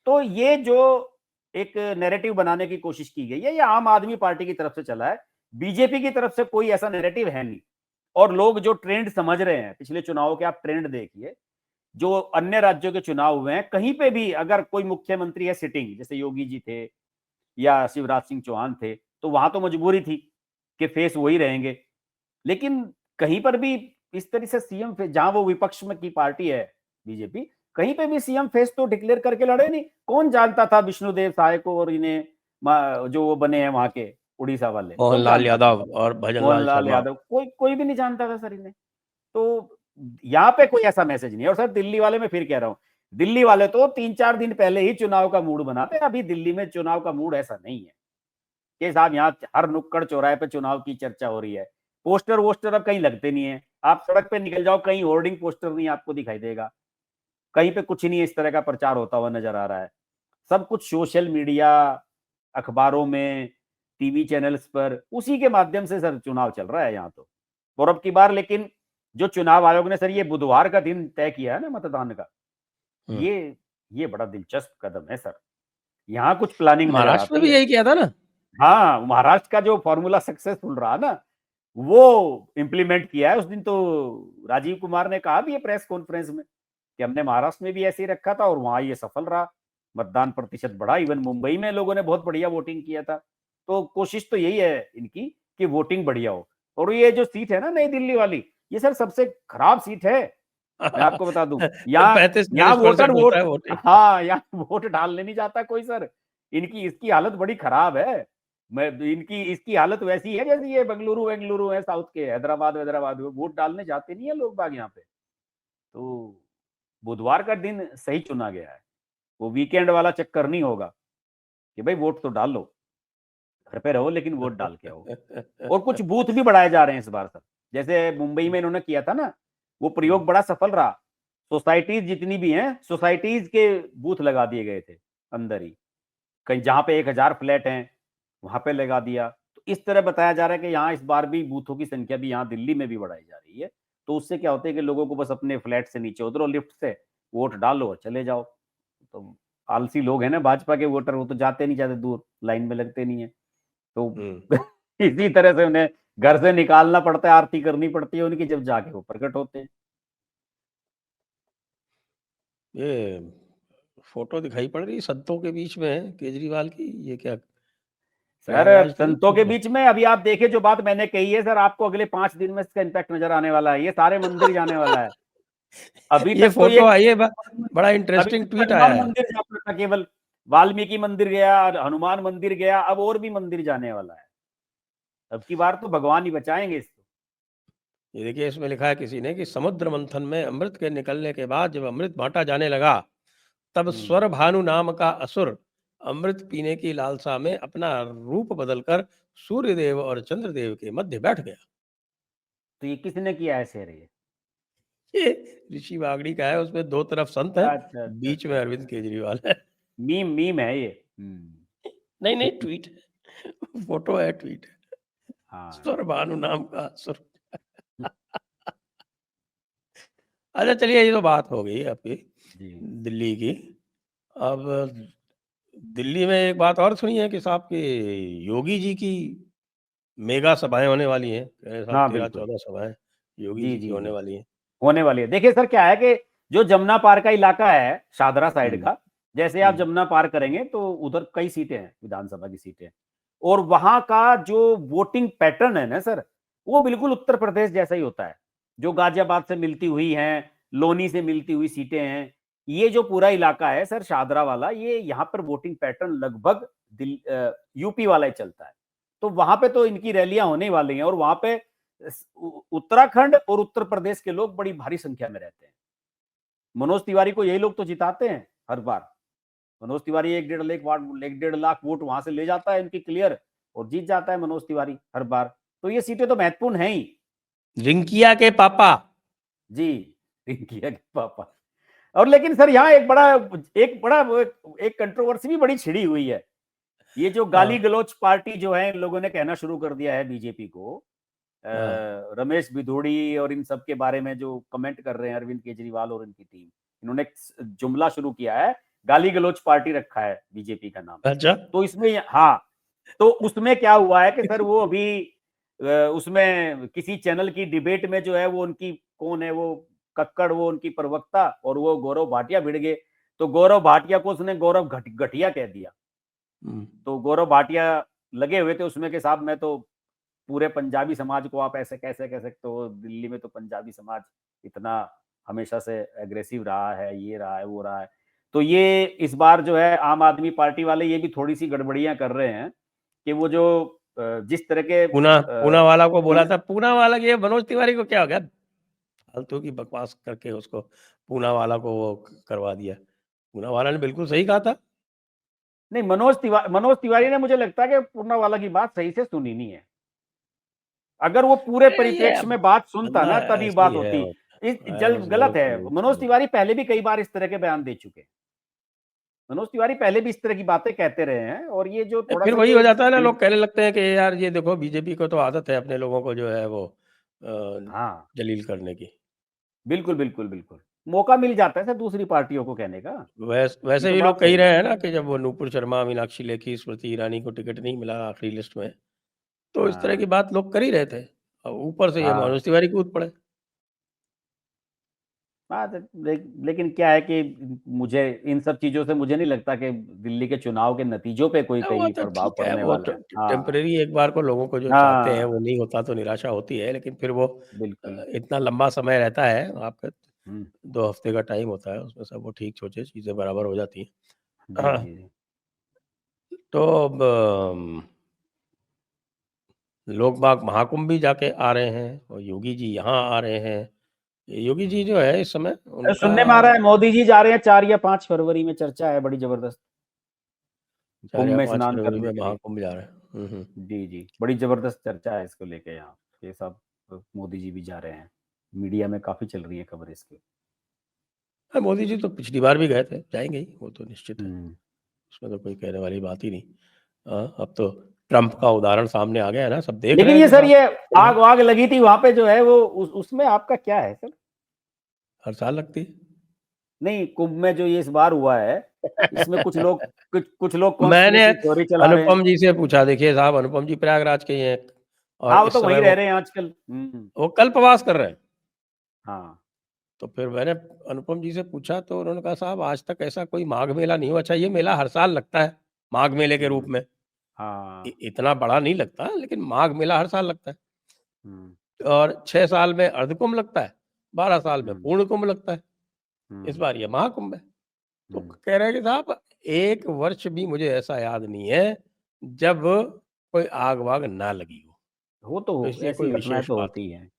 तो ये जो एक नैरेटिव बनाने की कोशिश की गई है, ये आम आदमी पार्टी की तरफ से चला है, बीजेपी की तरफ से कोई ऐसा नैरेटिव है नहीं। और लोग जो ट्रेंड समझ रहे हैं, पिछले चुनाव के आप ट्रेंड देखिए, जो अन्य राज्यों के चुनाव हुए हैं, कहीं पे भी अगर कोई मुख्यमंत्री है सिटिंग, जैसे योगी जी थे या शिवराज सिंह चौहान थे, तो वहां तो मजबूरी थी कि फेस वही रहेंगे। लेकिन कहीं पर भी इस तरह से सीएम फेस, जहां वो विपक्ष में की पार्टी है बीजेपी, कहीं पे भी सीएम फेस तो डिक्लेयर करके लड़े नहीं। कौन जानता था विष्णुदेव साय को और इन्हें, जो वो बने हैं वहां के उड़ीसा वाले, कौन मोहनलाल जानता था? यादव और भजनलाल मोहनलाल शर्मा। यादव, कोई कोई भी नहीं जानता था सर इन्हें। तो यहाँ पे कोई ऐसा मैसेज नहीं है। और सर दिल्ली वाले, मैं फिर कह रहा हूँ, दिल्ली वाले तो 3-4 दिन पहले ही चुनाव का मूड बनाते हैं। अभी दिल्ली में चुनाव का मूड ऐसा नहीं है कि साहब यहाँ हर नुक्कड़ चौराहे पे चुनाव की चर्चा हो रही है। पोस्टर वोस्टर अब कहीं लगते नहीं है। आप सड़क पे निकल जाओ, कहीं होर्डिंग पोस्टर नहीं आपको दिखाई देगा, कहीं पे कुछ नहीं इस तरह का प्रचार होता हुआ नजर आ रहा है। सब कुछ सोशल मीडिया, अखबारों में, टीवी चैनल्स पर, उसी के माध्यम से सर चुनाव चल रहा है यहाँ तो। और अब की बार लेकिन जो चुनाव आयोग ने सर ये बुधवार का दिन तय किया है ना मतदान का, ये बड़ा दिलचस्प कदम है सर। यहाँ कुछ प्लानिंग नजर महाराष्ट्र में आती भी है। यही किया था ना? हाँ, महाराष्ट्र का जो फॉर्मूला सक्सेसफुल रहा ना, वो इंप्लीमेंट किया है। उस दिन तो राजीव कुमार ने कहा भी है प्रेस कॉन्फ्रेंस में कि हमने महाराष्ट्र में भी ऐसे ही रखा था और वहां ये सफल रहा, मतदान प्रतिशत बढ़ा। इवन मुंबई में लोगों ने बहुत बढ़िया वोटिंग किया था। तो कोशिश तो यही है इनकी कि वोटिंग बढ़िया हो। और ये जो सीट है ना नई दिल्ली वाली, ये सर सबसे खराब सीट है, मैं आपको बता दूं। यहाँ यहाँ 35-40% वोटर होता वोट, है वोटिंग। हाँ यहाँ वोट डालने नहीं जाता कोई सर। इनकी इसकी हालत बड़ी खराब है। मैं इनकी इसकी हालत वैसी है जैसे ये बेंगलुरु बेंगलुरु है साउथ के, हैदराबाद हैदराबाद में वोट डालने जाते नहीं है लोग बाग यहाँ पे। तो बुधवार का दिन सही चुना गया है, वो वीकेंड वाला चक्कर नहीं होगा कि भाई वोट तो डाल लो, घर पे रहो लेकिन वोट डाल के आओ। और कुछ बूथ भी बढ़ाए जा रहे हैं इस बार सर, जैसे मुंबई में इन्होंने किया था ना, वो प्रयोग बड़ा सफल रहा। सोसाइटीज जितनी भी हैं, सोसाइटीज के बूथ लगा दिए गए थे अंदर ही, कहीं जहां पे 1000 फ्लैट हैं वहां पे लगा दिया। तो इस तरह बताया जा रहा है कि यहाँ इस बार भी बूथों की संख्या भी यहाँ दिल्ली में भी बढ़ाई जा रही है। तो उससे क्या होता है कि लोगों को बस अपने फ्लैट से नीचे उतरो लिफ्ट से, वोट डालो और चले जाओ। तो आलसी लोग हैं ना भाजपा के वोटर, वो तो जाते नहीं, ज्यादा दूर लाइन में लगते नहीं है। तो इसी तरह से उन्हें घर से निकालना पड़ता है, आरती करनी पड़ती है उनकी, जब जाके वो प्रकट होते हैं। ये फोटो दिखाई पड़ रही संतों के बीच में है केजरीवाल की, ये क्या सर प्रयागराज तो नहीं संतों के पहुंच बीच में अभी आप देखिए, जो बात मैंने कही है सर, आपको अगले 5 दिन में इसका इम्पैक्ट नजर आने वाला है, ये सारे मंदिर जाने वाला है। अभी ये तक तो ये फोटो आई है, बड़ा अभी इंटरेस्टिंग तक तो ट्वीट आया हनुमान है। मंदिर जाता था केवल, वाल्मीकि मंदिर गया, हनुमान मंदिर गया, अब और भी मंदिर जाने वाला है। अब की बार तो भगवान ही बचाएंगे इसको। ये देखिए इसमें लिखा है किसी ने कि समुद्र मंथन में अमृत के निकलने के बाद जब अमृत बांटा जाने लगा, तब स्वर भानु नाम का असुर अमृत पीने की लालसा में अपना रूप बदलकर सूर्यदेव और चंद्रदेव के मध्य बैठ गया। तो ये किसने किया है शेर ये? ये ऋषि वागड़ी का है, उसमें दो तरफ संत है, अच्छा अच्छा बीच में अच्छा अरविंद अच्छा, केजरीवाल है। मीम मीम है ये। नहीं नहीं, ट्वीट है, फोटो है, ट्वीट है। हाँ स्वर भानु नाम का असुर। अच्छा चलिए, ये तो बात हो गई आपकी जी दिल्ली की। अब दिल्ली में एक बात और सुनी है कि साहब की योगी जी की मेगा सभाएं होने वाली हैं, साहब हाँ बिल्कुल। 13-14 सभाएं योगी जी जी की जी होने जी वाली हैं। होने वाली है। देखिए सर क्या है कि जो जमुना पार का इलाका है, शादरा साइड का, जैसे आप जमुना पार करेंगे तो उधर कई सीटें हैं, विधानसभा की सीटें, और वहां का जो वोटिंग पैटर्न है ना सर, वो बिल्कुल उत्तर प्रदेश जैसा ही होता है। जो गाजियाबाद से मिलती हुई हैं, लोनी से मिलती हुई सीटें हैं, ये जो पूरा इलाका है सर शादरा वाला, ये यहाँ पर वोटिंग पैटर्न लगभग यूपी वाला ही चलता है। तो वहां पे तो इनकी रैलियां होने वाली हैं, और वहां पे उत्तराखंड और उत्तर प्रदेश के लोग बड़ी भारी संख्या में रहते हैं। मनोज तिवारी को यही लोग तो जिताते हैं हर बार। मनोज तिवारी 1.5 लाख वोट वहां से ले जाता है इनकी क्लियर, और जीत जाता है मनोज तिवारी हर बार। तो ये सीटें तो महत्वपूर्ण है ही। रिंकिया के पापा। जी, रिंकिया के पापा। और लेकिन सर यहाँ एक कंट्रोवर्सी भी बड़ी छिड़ी हुई है। ये जो गाली हाँ गलौच पार्टी जो है, इन लोगों ने कहना शुरू कर दिया है बीजेपी को, हाँ। रमेश भिदोड़ी और इन सब के बारे में जो कमेंट कर रहे हैं अरविंद केजरीवाल और इनकी टीम, इन्होंने एक जुमला शुरू किया है, गाली गलौच पार्टी रखा है बीजेपी का नाम। अच्छा। तो इसमें हाँ, तो उसमें क्या हुआ है कि सर वो अभी उसमें किसी चैनल की डिबेट में जो है वो उनकी कौन है वो कक्कड़, वो उनकी प्रवक्ता, और वो गौरव भाटिया भिड़ गए। तो गौरव भाटिया को उसने गौरव घटिया कह दिया। तो गौरव भाटिया लगे हुए थे उसमें के साहब, मैं तो पूरे पंजाबी समाज को आप ऐसे कैसे कह सकते हो, दिल्ली में तो पंजाबी समाज इतना हमेशा से एग्रेसिव रहा है, ये रहा है वो रहा है। तो ये इस बार जो है आम आदमी पार्टी वाले ये भी थोड़ी सी गड़बड़ियां कर रहे हैं कि वो जो जिस तरह के पूना वाला को बोला था, पूना वाला ये मनोज तिवारी को क्या हो गया, फालतू की बकवास करके उसको पूना वाला को वो करवा दिया। पूना वाला ने बिल्कुल सही कहा था। नहीं, मनोज तिवारी ने, मुझे लगता है कि पूर्णावाला की बात सही से सुनी नहीं है। अगर वो पूरे ये परिप्रेक्ष्य अब में बात सुनता बंदा ना तभी ऐसे बात ही है, होती। और इस है जल उस गलत लोग है। के मनोज तिवारी पहले भी कई बार इस तरह के बयान दे चुके हैं। मनोज तिवारी पहले भी इस तरह की बातें कहते रहे हैं, और ये जो थोड़ा फिर सा वही ये हो जाता है ना, लोग कहने लगते हैं कि यार ये देखो बीजेपी को तो आदत है अपने लोगों को जो है वो हाँ जलील करने की। बिल्कुल बिल्कुल बिल्कुल, मौका मिल जाता है सर दूसरी पार्टियों को कहने का। ये वैसे तो भी लोग बात कह सही रहे है। हैं ना कि जब वो नूपुर शर्मा, मीनाक्षी लेखी, स्मृति ईरानी को टिकट नहीं मिला आखिरी लिस्ट में, तो इस तरह की हाँ बात लोग कर ही रहे थे, और ऊपर से ये हाँ, मनोज तिवारी कूद पड़े। हाँ लेकिन क्या है कि मुझे इन सब चीजों से मुझे नहीं लगता कि दिल्ली के चुनाव के नतीजों पे कोई वो कहीं तो प्रभाव ठीक है, पड़ने वो वाला है। हाँ टेम्परेरी एक बार को लोगों को जो चाहते हैं हाँ वो नहीं होता तो निराशा होती है, लेकिन फिर वो बिल्कुल। इतना लंबा समय रहता है आपका, हम्म, 2 हफ्ते का टाइम होता है, उसमें सब वो ठीक सोचे चीज़ें बराबर हो जाती हैं। जी हाँ, जी जी। तो अब लोग बाग महाकुंभ भी जाके आ रहे हैं और योगी जी यहाँ आ रहे हैं। योगी जी जो है इस समय उनका सुनने में आ रहा है मोदी जी जा रहे हैं 4 या 5 फरवरी में, चर्चा है बड़ी जबरदस्त 4 कुंभ या में 5 स्नान फरवरी करने में के लिए। महाकुंभ जा रहे हैं। हुँ। जी जी, बड़ी जबरदस्त चर्चा है इसको लेके यहाँ, ये सब मोदी जी भी जा रहे हैं, मीडिया में काफी चल रही है खबर इसकी। हाँ, मोदी जी तो पिछली बार भी गए थे, जाएँगे ही, वो तो निश्चित है। हम्म। उसमें तो कोई कहने वाली बात ही नहीं। अब तो ट्रम्प का उदाहरण सामने आ गया है ना, सब देख रहे लेकिन हैं ये कि सर, साहब ये आग वाग लगी थी वहां पे जो है वो उसमें आपका क्या है सर? हर साल लगती है। नहीं, कुंभ में जो ये इस बार हुआ है, इसमें कुछ लोग मैंने कॉन्स्पिरेसी थ्योरी चला रहे हैं। अनुपम जी से पूछा, देखिए साहब अनुपम जी प्रयागराज के ही हैं और हाँ, वो इस तो वहीं समय रह रहे हैं आजकल। वो कल्पवास कर रहे हैं। हाँ। तो फिर मैंने अनुपम जी से पूछा तो उन्होंने कहा साहब आज तक ऐसा कोई माघ मेला नहीं हुआ। अच्छा, ये मेला हर साल लगता है, माघ मेले के रूप हम्म, में। हाँ। इतना बड़ा नहीं लगता, लेकिन माघ मेला हर साल लगता है। हम्म, और 6 साल में अर्धकुंभ लगता है, 12 साल में हम्म, पूर्ण कुंभ लगता है। इस हम्म, बार ये महाकुंभ है। तो हम्म। कह रहे हैं कि साहब 1 वर्ष भी मुझे ऐसा याद नहीं है जब कोई आग-वाग ना लगी हो। वो तो तो इसलिए ऐसी कोई घटनाएं विशेष तो बात, होती हैं।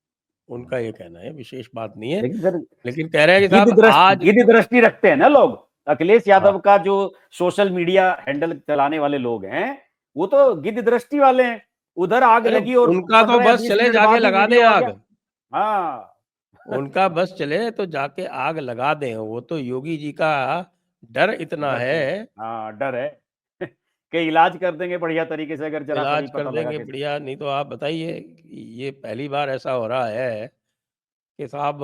उनका ये कहना है, विशेष बात नहीं है। लेकिन सर, लेकिन कह रहे हैं कि साहब आज गिद्ध दृष्टि रखते हैं ना लोग। अखिलेश हाँ, यादव का जो सोशल मीडिया हैंडल चलाने वाले लोग हैं, वो तो गिद्ध दृष्टि वाले हैं। उधर आग अरे लगी और उनका तो 15 या बस 20 चले मिनट जाके बाद ही लगा दें वीडियो आ आग। गया। हाँ। उनका बस चले तो जाके आग लगा दें। वो तो योगी जी का डर इतना बस है, हाँ, डर है कि इलाज कर देंगे बढ़िया तरीके से अगर जरा सा भी इलाज कर पता लगा देंगे के। बढ़िया। नहीं तो आप बताइए कि ये पहली बार ऐसा हो रहा है कि साहब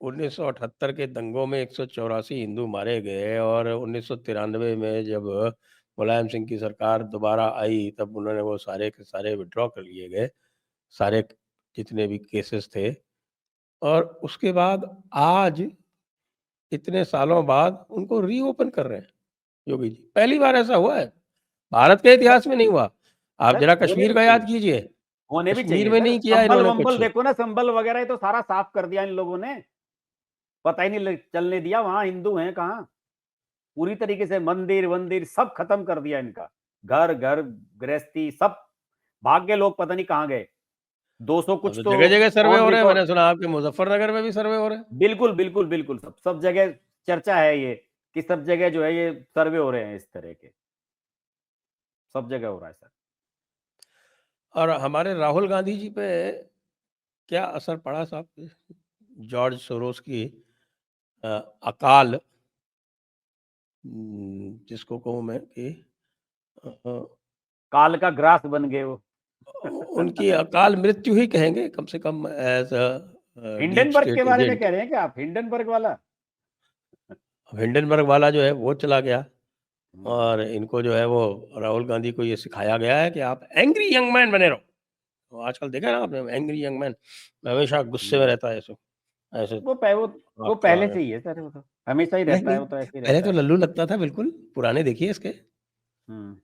1978 के दंगों में 184 हिंदू मारे गए और 1993 में जब मुलायम सिंह की सरकार दोबारा आई तब उन्होंने वो सारे के सारे विथड्रॉ कर लिए गए, सारे जितने भी केसेस थे। और उसके बाद आज इतने सालों बाद उनको रीओपन कर रहे हैं योगी जी। पहली बार ऐसा हुआ है, भारत के सर, इतिहास में नहीं हुआ। आप सर जरा होने कश्मीर भी का याद चाहिए, कीजिए, होने भी कश्मीर चाहिए में सर। नहीं किया संभल इन्होंने वंबल कुछ। देखो ना, संभल वगैरह, ये तो सारा साफ कर दिया इन लोगों ने। पता ही नहीं चलने दिया वहां हिंदू हैं कहाँ। पूरी तरीके से मंदिर वंदिर सब खत्म कर दिया इनका। घर घर गृहस्थी सब भाग गए लोग, पता नहीं कहाँ गए। 200 अब कुछ तो तो जगह-जगह सर्वे ऑन हो रहे हैं, रिकॉर्ड। मैंने सुना आपके मुज़फ्फरनगर में भी सर्वे हो रहे हैं। बिल्कुल बिल्कुल बिल्कुल, सब सब जगह चर्चा है ये, कि सब जगह जो है ये सर्वे हो रहे हैं इस तरह के। सब जगह हो रहा है सर। और हमारे राहुल गांधी जी पे क्या असर पड़ा साहब? जॉर्ज सोरोस की अ, अकाल, जिसको कहूँ मैं कि काल का ग्रास बन गए वो उनकी अकाल मृत्यु ही कहेंगे कम से कम एज़ डीप हिंडनबर्ग के स्टेट बारे में एजेंट। कह रहे हैं क्या आप, हिंडनबर्ग वाला? हिंडनबर्ग वाला जो है वो चला गया हम्म, और इनको जो है वो राहुल गांधी को ये सिखाया गया है कि आप एंग्री यंग मैन बने रहो। तो आजकल देखा ना आपने, एंग्री यंग मैन हमेशा गुस्से में हम्म। रहता है, ऐसे ऐसे वो पह, वो आग वो चला पहले के। से ही है सर, वो तो हमेशा ही नहीं रहता है, नहीं, वो तो ऐसे ही पहले रहता तो है। लल्लू लगता था बिल्कुल, पुराने देखिए इसके। हम्म।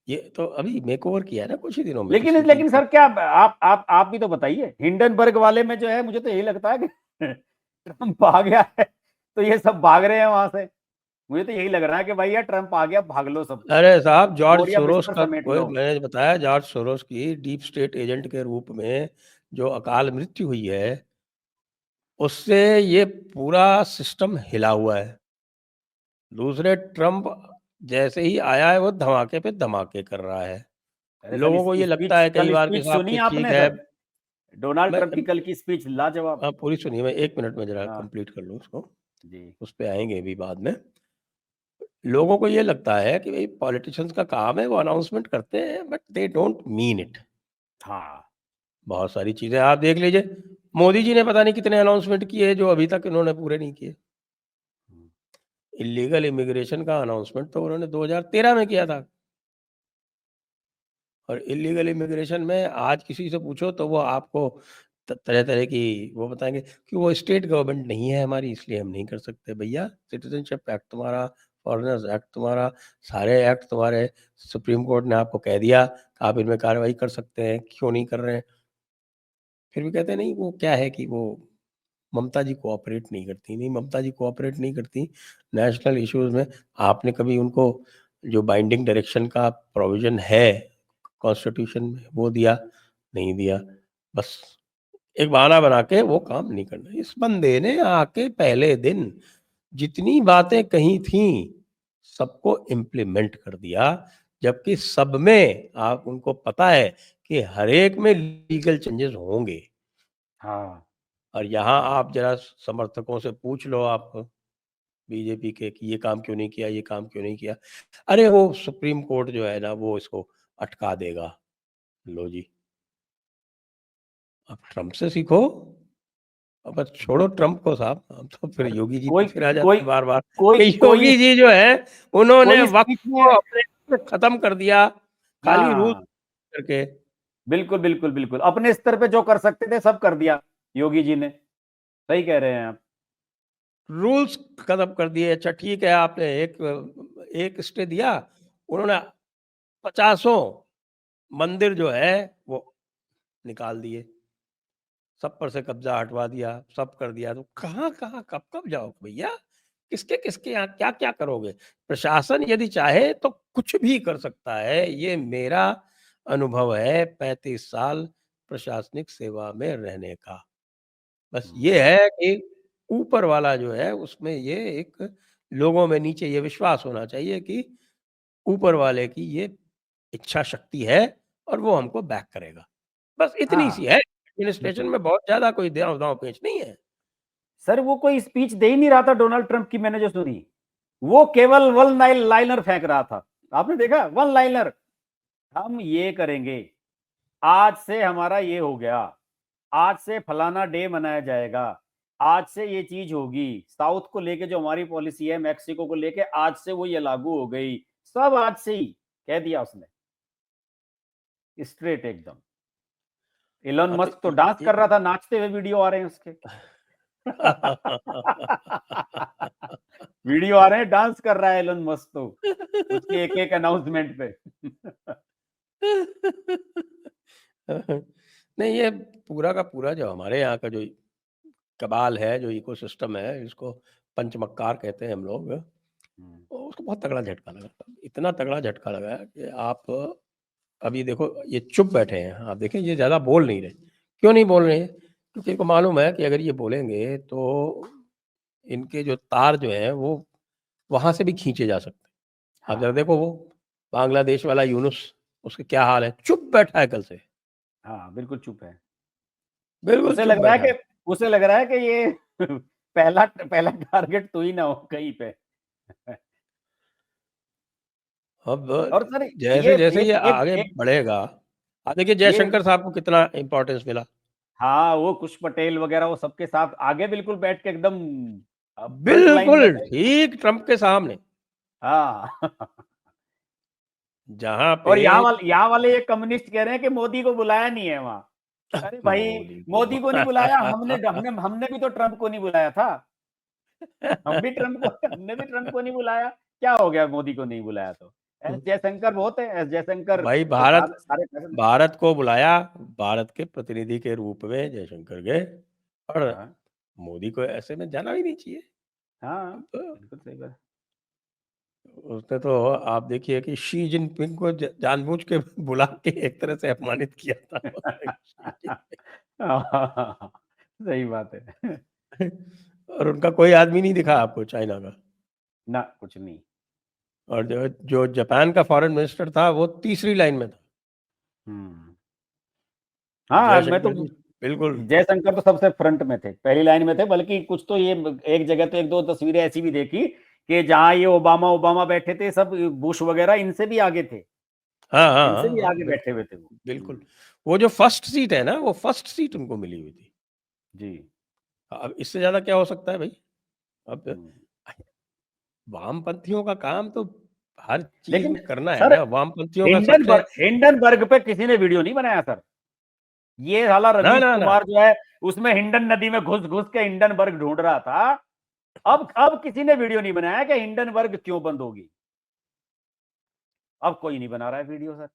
ये तो अभी मेकओवर किया है ना कुछ ही दिनों में लेकिन किसी चीज लेकिन का। सर, क्या आप भी तो बताइए, हिंडनबर्ग वाले में जो है, मुझे तो यही लगता है कि ट्रम्प आ गया है तो ये सब भाग रहे हैं वहां से। मुझे तो यही लग रहा है कि भाई यार ट्रम्प आ गया, भाग लो सब, अरे साहब जॉर्ज बोरिया सोरोस बिस्तर का समेट कोई, लो। मैंने बताया जॉर्ज सोरोस की डीप स्टेट एजेंट के रूप में जो अकाल मृत्यु हुई है, उससे ये पूरा सिस्टम हिला हुआ है। दूसरे ट्रम्प जैसे ही आया है वो धमाके पे धमाके कर रहा है। अरे सर, लोगों को ये लगता है कई कल बार कि स्पीच साहब सुनी कि ठीक आपने है। सर? डोनाल्ड मैं ट्रम्प की कल की स्पीच लाजवाब। पूरी सुनिए, मैं 1 मिनट में ज़रा हाँ कंप्लीट कर लूँ उसको, जी। उस पे आएँगे भी बाद में। लोगों को ये लगता है कि भई पॉलिटिशियंस का काम है, वो अनाउंसमेंट करते हैं but they don't mean it. हाँ। बहुत सारी चीज़ें आप देख लीजिए, मोदी जी ने पता नहीं कितने अनाउंसमेंट किए जो अभी तक इन्होंने पूरे नहीं किए। हम्म, इल्लीगल इमिग्रेशन का अनाउंसमेंट तो उन्होंने 2013 में किया था और इल्लीगल इमिग्रेशन में आज किसी से पूछो तो वो आपको तरह-तरह की वो बताएँगे कि वो स्टेट गवर्नमेंट नहीं है हमारी, इसलिए हम नहीं कर सकते। भैया सिटीज़नशिप एक्ट तुम्हारा, फॉरेनर्स एक्ट तुम्हारा, सारे एक्ट तुम्हारे, सुप्रीम कोर्ट ने आपको कह दिया आप इनमें कार्रवाई कर सकते हैं, क्यों नहीं कर रहे हैं? फिर भी कहते हैं नहीं वो क्या है कि वो ममता जी कोऑपरेट नहीं करती। नहीं, ममता जी कोऑपरेट नहीं करती नेशनल इश्यूज़ में। आपने कभी उनको जो बाइंडिंग डायरेक्शन का प्रोविज़न है कॉन्स्टिट्यूशन में वो दिया? नहीं दिया। बस एक बहाना बना के वो काम नहीं करना। इस बंदे ने आके पहले दिन जितनी बातें कही थीं, सबको इम्प्लीमेंट कर दिया, जबकि सब में आप उनको पता है कि हर एक में लीगल चेंजेस होंगे। हाँ। और यहाँ आप ज़रा समर्थकों से पूछ लो आप बीजेपी के कि ये काम क्यों नहीं किया, ये काम क्यों नहीं किया? अरे वो सुप्रीम कोर्ट जो है ना वो इसको अटका देगा। लो जी, अब ट्रम्प से सीखो। अब बस छोड़ो ट्रम्प को साहब, अब तो फिर सर योगी जी कोई पे फिर आ जाते कोई हैं बार-बार कोई कि कोई योगी जी जो है उन्होंने कोई वक़्त स्पीच को में अपने से खत्म कर दिया, खाली रूल हाँ, करके। बिल्कुल, बिल्कुल, बिल्कुल। अपने स्तर पे जो कर सकते थे सब कर दिया योगी जी ने। सही कह रहे हैं आप। रूल्स खत्म कर दिए। अच्छा ठीक है, आपने एक स्टे दिया, उन्होंने पचासों मंदिर जो है वो निकाल दिए। सब पर से कब्जा हटवा दिया, सब कर दिया। तो कहाँ-कहाँ, कब-कब जाओगे भैया? किसके-किसके यहाँ क्या-क्या करोगे? प्रशासन यदि चाहे तो कुछ भी कर सकता है। ये मेरा अनुभव है 35 साल प्रशासनिक सेवा में रहने का। बस हुँ। ये है कि ऊपर वाला जो है उसमें ये एक लोगों में नीचे ये विश्वास होना चाहिए कि ऊपर वाले की ये इच्छा शक्ति है और वो हमको बैक करेगा। बस इतनी सी हाँ, है, एडमिनिस्ट्रेशन बिल्कुल। में बहुत ज़्यादा कोई दाँव-पेच नहीं है। सर वो कोई स्पीच दे ही नहीं रहा था डोनाल्ड ट्रम्प की मैंने जो सुनी। वो केवल वन नाइन लाइनर फेंक रहा था। आपने देखा? One liner. हम ये करेंगे, आज से हमारा ये हो गया, आज से फलाना डे मनाया जाएगा, आज से ये चीज़ होगी, साउथ को लेके जो हमारी पॉलिसी है, मेक्सिको को लेके आज से वो ये लागू हो गई। सब आज से ही कह दिया उसने, स्ट्रेट एकदम। इलॉन हाँ, तो मस्क तो डांस ये कर रहा था, नाचते हुए वीडियो आ रहे हैं उसके। वीडियो आ रहे हैं, डांस कर रहा है एलन मस्क तो उसके एक एक अनाउंसमेंट पे। नहीं, ये पूरा का पूरा जो हमारे यहाँ का जो कबाल है, जो इकोसिस्टम है, इसको पंचमक्कार कहते हैं हम लोग। उसको बहुत तगड़ा झटका लगा था। इतना तगड़ा झटका लगा है कि आप अभी देखो ये चुप बैठे हैं। आप देखें ये ज़्यादा बोल नहीं रहे। क्यों नहीं बोल रहे हैं? क्योंकि इनको मालूम है कि अगर ये बोलेंगे तो इनके जो तार जो हैं वो वहाँ से भी खींचे जा सकते हैं। आप ज़रा हाँ, देखो वो बांग्लादेश वाला यूनुस, उसका क्या हाल है? चुप बैठा है कल से। हाँ, बिल्कुल चुप है। बिल्कुल उसे चुप लग रहा है बैठा है। कि उसे लग रहा है कि ये पहला पहला टारगेट तू ही ना हो कहीं पे। अब और सर ये जैसे-जैसे एक ये एक आगे एक बढ़ेगा देखिए ये जयशंकर साहब को कितना इम्पोर्टेंस मिला। हाँ, वो कुश पटेल वगैरह वो सबके साथ आगे बिल्कुल बैठ के एकदम फ्रंट लाइन में बिल्कुल थे। ठीक ट्रम्प के सामने। हाँ। जहाँ और पे यहाँ वाले ये कम्युनिस्ट कह रहे हैं कि मोदी को बुलाया नहीं है वहाँ। अरे भाई, मोदी को मोदी को नहीं बुलाया, हमने हमने हमने भी तो ट्रम्प को नहीं बुलाया था। हमने भी ट्रम्प को नहीं बुलाया। क्या हो गया मोदी को नहीं बुलाया तो? एस जयशंकर बहुत है, एस जयशंकर भाई तो भारत सारे पैसे भारत को बुलाया, भारत के प्रतिनिधि के रूप में जयशंकर गए और हाँ, मोदी को ऐसे में जाना ही नहीं चाहिए। हाँ, अब बिल्कुल सही बात। उसने तो आप देखिए कि शी जिनपिंग को जानबूझ के बुला के एक तरह से अपमानित किया था। सही बात है। और उनका कोई आदमी नहीं दिखा आपको चाइना का। ना, कुछ नहीं। और जो जो जापान का फॉरेन मिनिस्टर था वो तीसरी लाइन में था। हुँ। हाँ, मैं तो जयशंकर जी बिल्कुल। जयशंकर तो सबसे फ्रंट में थे, पहली लाइन में थे, बल्कि कुछ तो ये एक जगह तो 1-2 तस्वीरें ऐसी भी देखी कि जहाँ ये ओबामा ओबामा बैठे थे, सब बुश वगैरह इनसे भी आगे थे, हाँ, हाँ, इनसे हाँ, भी हाँ, आगे बैठे बिल्कुल, हुए थे वो। बिल्कुल। हुँ, वो जो फर्स्ट सीट है ना, वो फर्स्ट सीट उनको मिली हुई थी। जी। अब इससे ज़्यादा क्या हो सकता है भई? अब हुँ। वामपंथियों का काम तो हर चीज़ लेकिन में करना है सर ना, वामपंथियों का सबसे हिंडनबर्ग हिंडनबर्ग पे किसी ने वीडियो नहीं बनाया सर। ये साला ना रवीश ना ना कुमार जो है उसमें हिंडन नदी में घुस घुस के हिंडनबर्ग ढूंढ रहा था। अब किसी ने वीडियो नहीं बनाया कि हिंडनबर्ग क्यों बंद होगी। अब कोई नहीं बना रहा है वीडियो सर,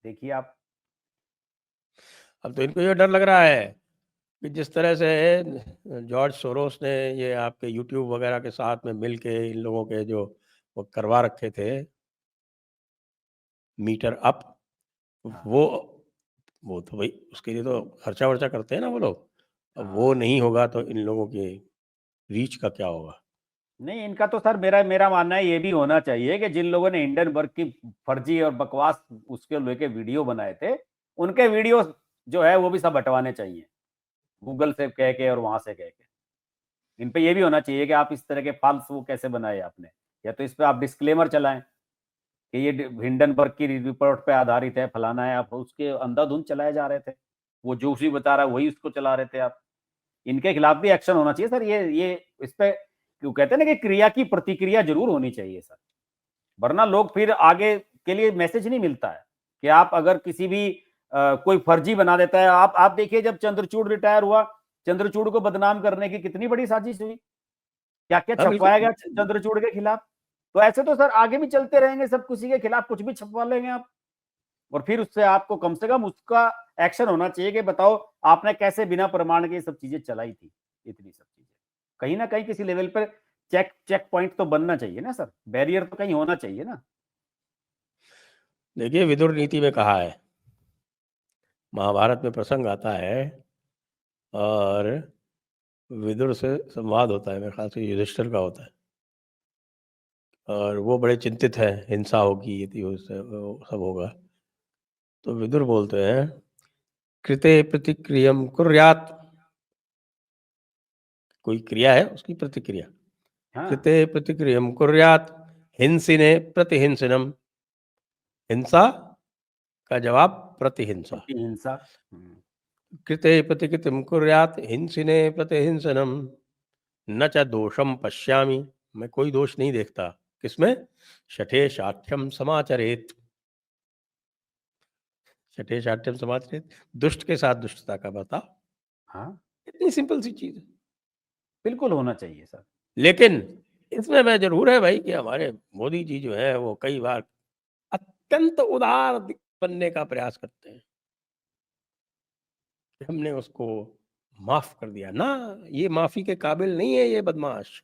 देखिए आप। अब तो इनको ये डर लग रहा है कि जिस तरह से जॉर्ज सोरोस ने ये आपके यूट्यूब वगैरह के साथ में मिल के इन लोगों के जो वो करवा रखे थे मीटर अप, हाँ वो तो भाई उसके लिए तो खर्चा वर्चा करते हैं ना वो लोग। अब वो हाँ। नहीं होगा तो इन लोगों के रीच का क्या होगा। नहीं, इनका तो सर मेरा मेरा मानना है ये भी होना चाहिए कि जिन लोगों ने हिंडनबर्ग की फर्जी और बकवास उसके लेके वीडियो बनाए थे, उनके वीडियो जो है वो भी सब हटवाने चाहिए, गूगल से कह के और वहां से कह के। इन पे ये भी होना चाहिए कि आप इस तरह के फाल्स वो कैसे बनाए आपने, या तो इस पे आप डिस्क्लेमर चलाएं कि ये हिंडनबर्ग की रिपोर्ट पे आधारित है, फलाना है। आप उसके अंधाधुंध चलाए जा रहे थे, वो जो भी बता रहा है वही उसको चला रहे थे आप। इनके खिलाफ भी एक्शन होना चाहिए सर। ये इस पे क्यों कहते हैं ना कि क्रिया की प्रतिक्रिया जरूर होनी चाहिए सर, वरना लोग फिर आगे के लिए मैसेज नहीं मिलता है कि आप अगर किसी भी कोई फर्जी बना देता है। आप देखिए जब चंद्रचूड़ रिटायर हुआ, चंद्रचूड़ को बदनाम करने की कितनी बड़ी साजिश हुई, क्या क्या हाँ छपवाया गया बिल्कुल। चंद्रचूड़ के खिलाफ। तो ऐसे तो सर आगे भी चलते रहेंगे, सब किसी के खिलाफ कुछ भी छपवा लेंगे आप, और फिर उससे आपको कम से कम उसका एक्शन होना चाहिए कि बताओ आपने कैसे बिना प्रमाण के सब चीजें चलाई थी। इतनी सब चीजें कहीं ना कहीं किसी लेवल पर चेक पॉइंट तो बनना चाहिए ना सर, बैरियर तो कहीं होना चाहिए ना। देखिए विदुर नीति में कहा है, महाभारत में प्रसंग आता है और विदुर से संवाद होता है, मेरे ख्याल से युधिष्ठिर का होता है, और वो बड़े चिंतित हैं, हिंसा होगी यदि उससे वो सब होगा। तो विदुर बोलते हैं कृते प्रतिक्रियम कुर्यात, कोई क्रिया है उसकी प्रतिक्रिया, हाँ कृते प्रतिक्रियम कुर्यात हिंसिने प्रतिहिंसनम, हिंसा का जवाब प्रतिहिंसा। प्रतिहिंसा। कृते प्रतिकृतिम कुर्यात हिंसिने प्रतिहिंसनम, न च दोषम पश्यामि, मैं कोई दोष नहीं देखता किसमें, शठे शाठ्यम समाचरेत, शठे शाठ्यम समाचरेत, दुष्ट के साथ दुष्टता का बर्ताव। हाँ इतनी सिंपल सी चीज है। बिल्कुल होना चाहिए सर। लेकिन इसमें मैं जरूर है भाई कि हमारे मोदी जी जो है वो कई बार अत्यंत उदार बनने का प्रयास करते हैं कि हमने उसको माफ कर दिया ना, ये माफी के काबिल नहीं है ये बदमाश,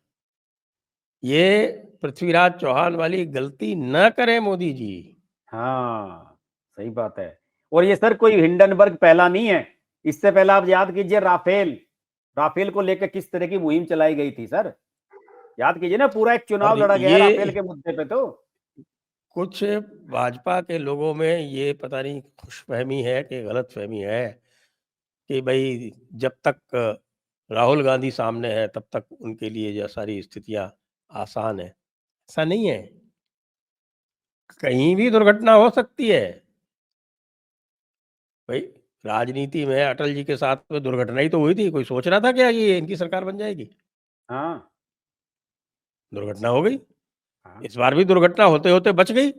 ये पृथ्वीराज चौहान वाली गलती न करें मोदी जी। हाँ सही बात है। और ये सर कोई हिंडनबर्ग पहला नहीं है, इससे पहले आप याद कीजिए राफेल, राफेल को लेकर किस तरह की मुहिम चलाई गई थी सर, याद कीजिए ना, पूरा एक चुनाव अब लड़ा गया है ये राफेल के मुद्दे पे। तो कुछ भाजपा के लोगों में ये पता नहीं खुशफहमी है कि गलतफहमी है कि भाई जब तक राहुल गांधी सामने है तब तक उनके लिए ये सारी स्थितियां आसान है। ऐसा नहीं है, कहीं भी दुर्घटना हो सकती है भाई। राजनीति में अटल जी के साथ में दुर्घटना ही तो हुई थी, कोई सोच रहा था क्या कि ये इनकी सरकार बन जाएगी। हाँ दुर्घटना हो गई, हाँ इस बार भी दुर्घटना होते होते बच गई।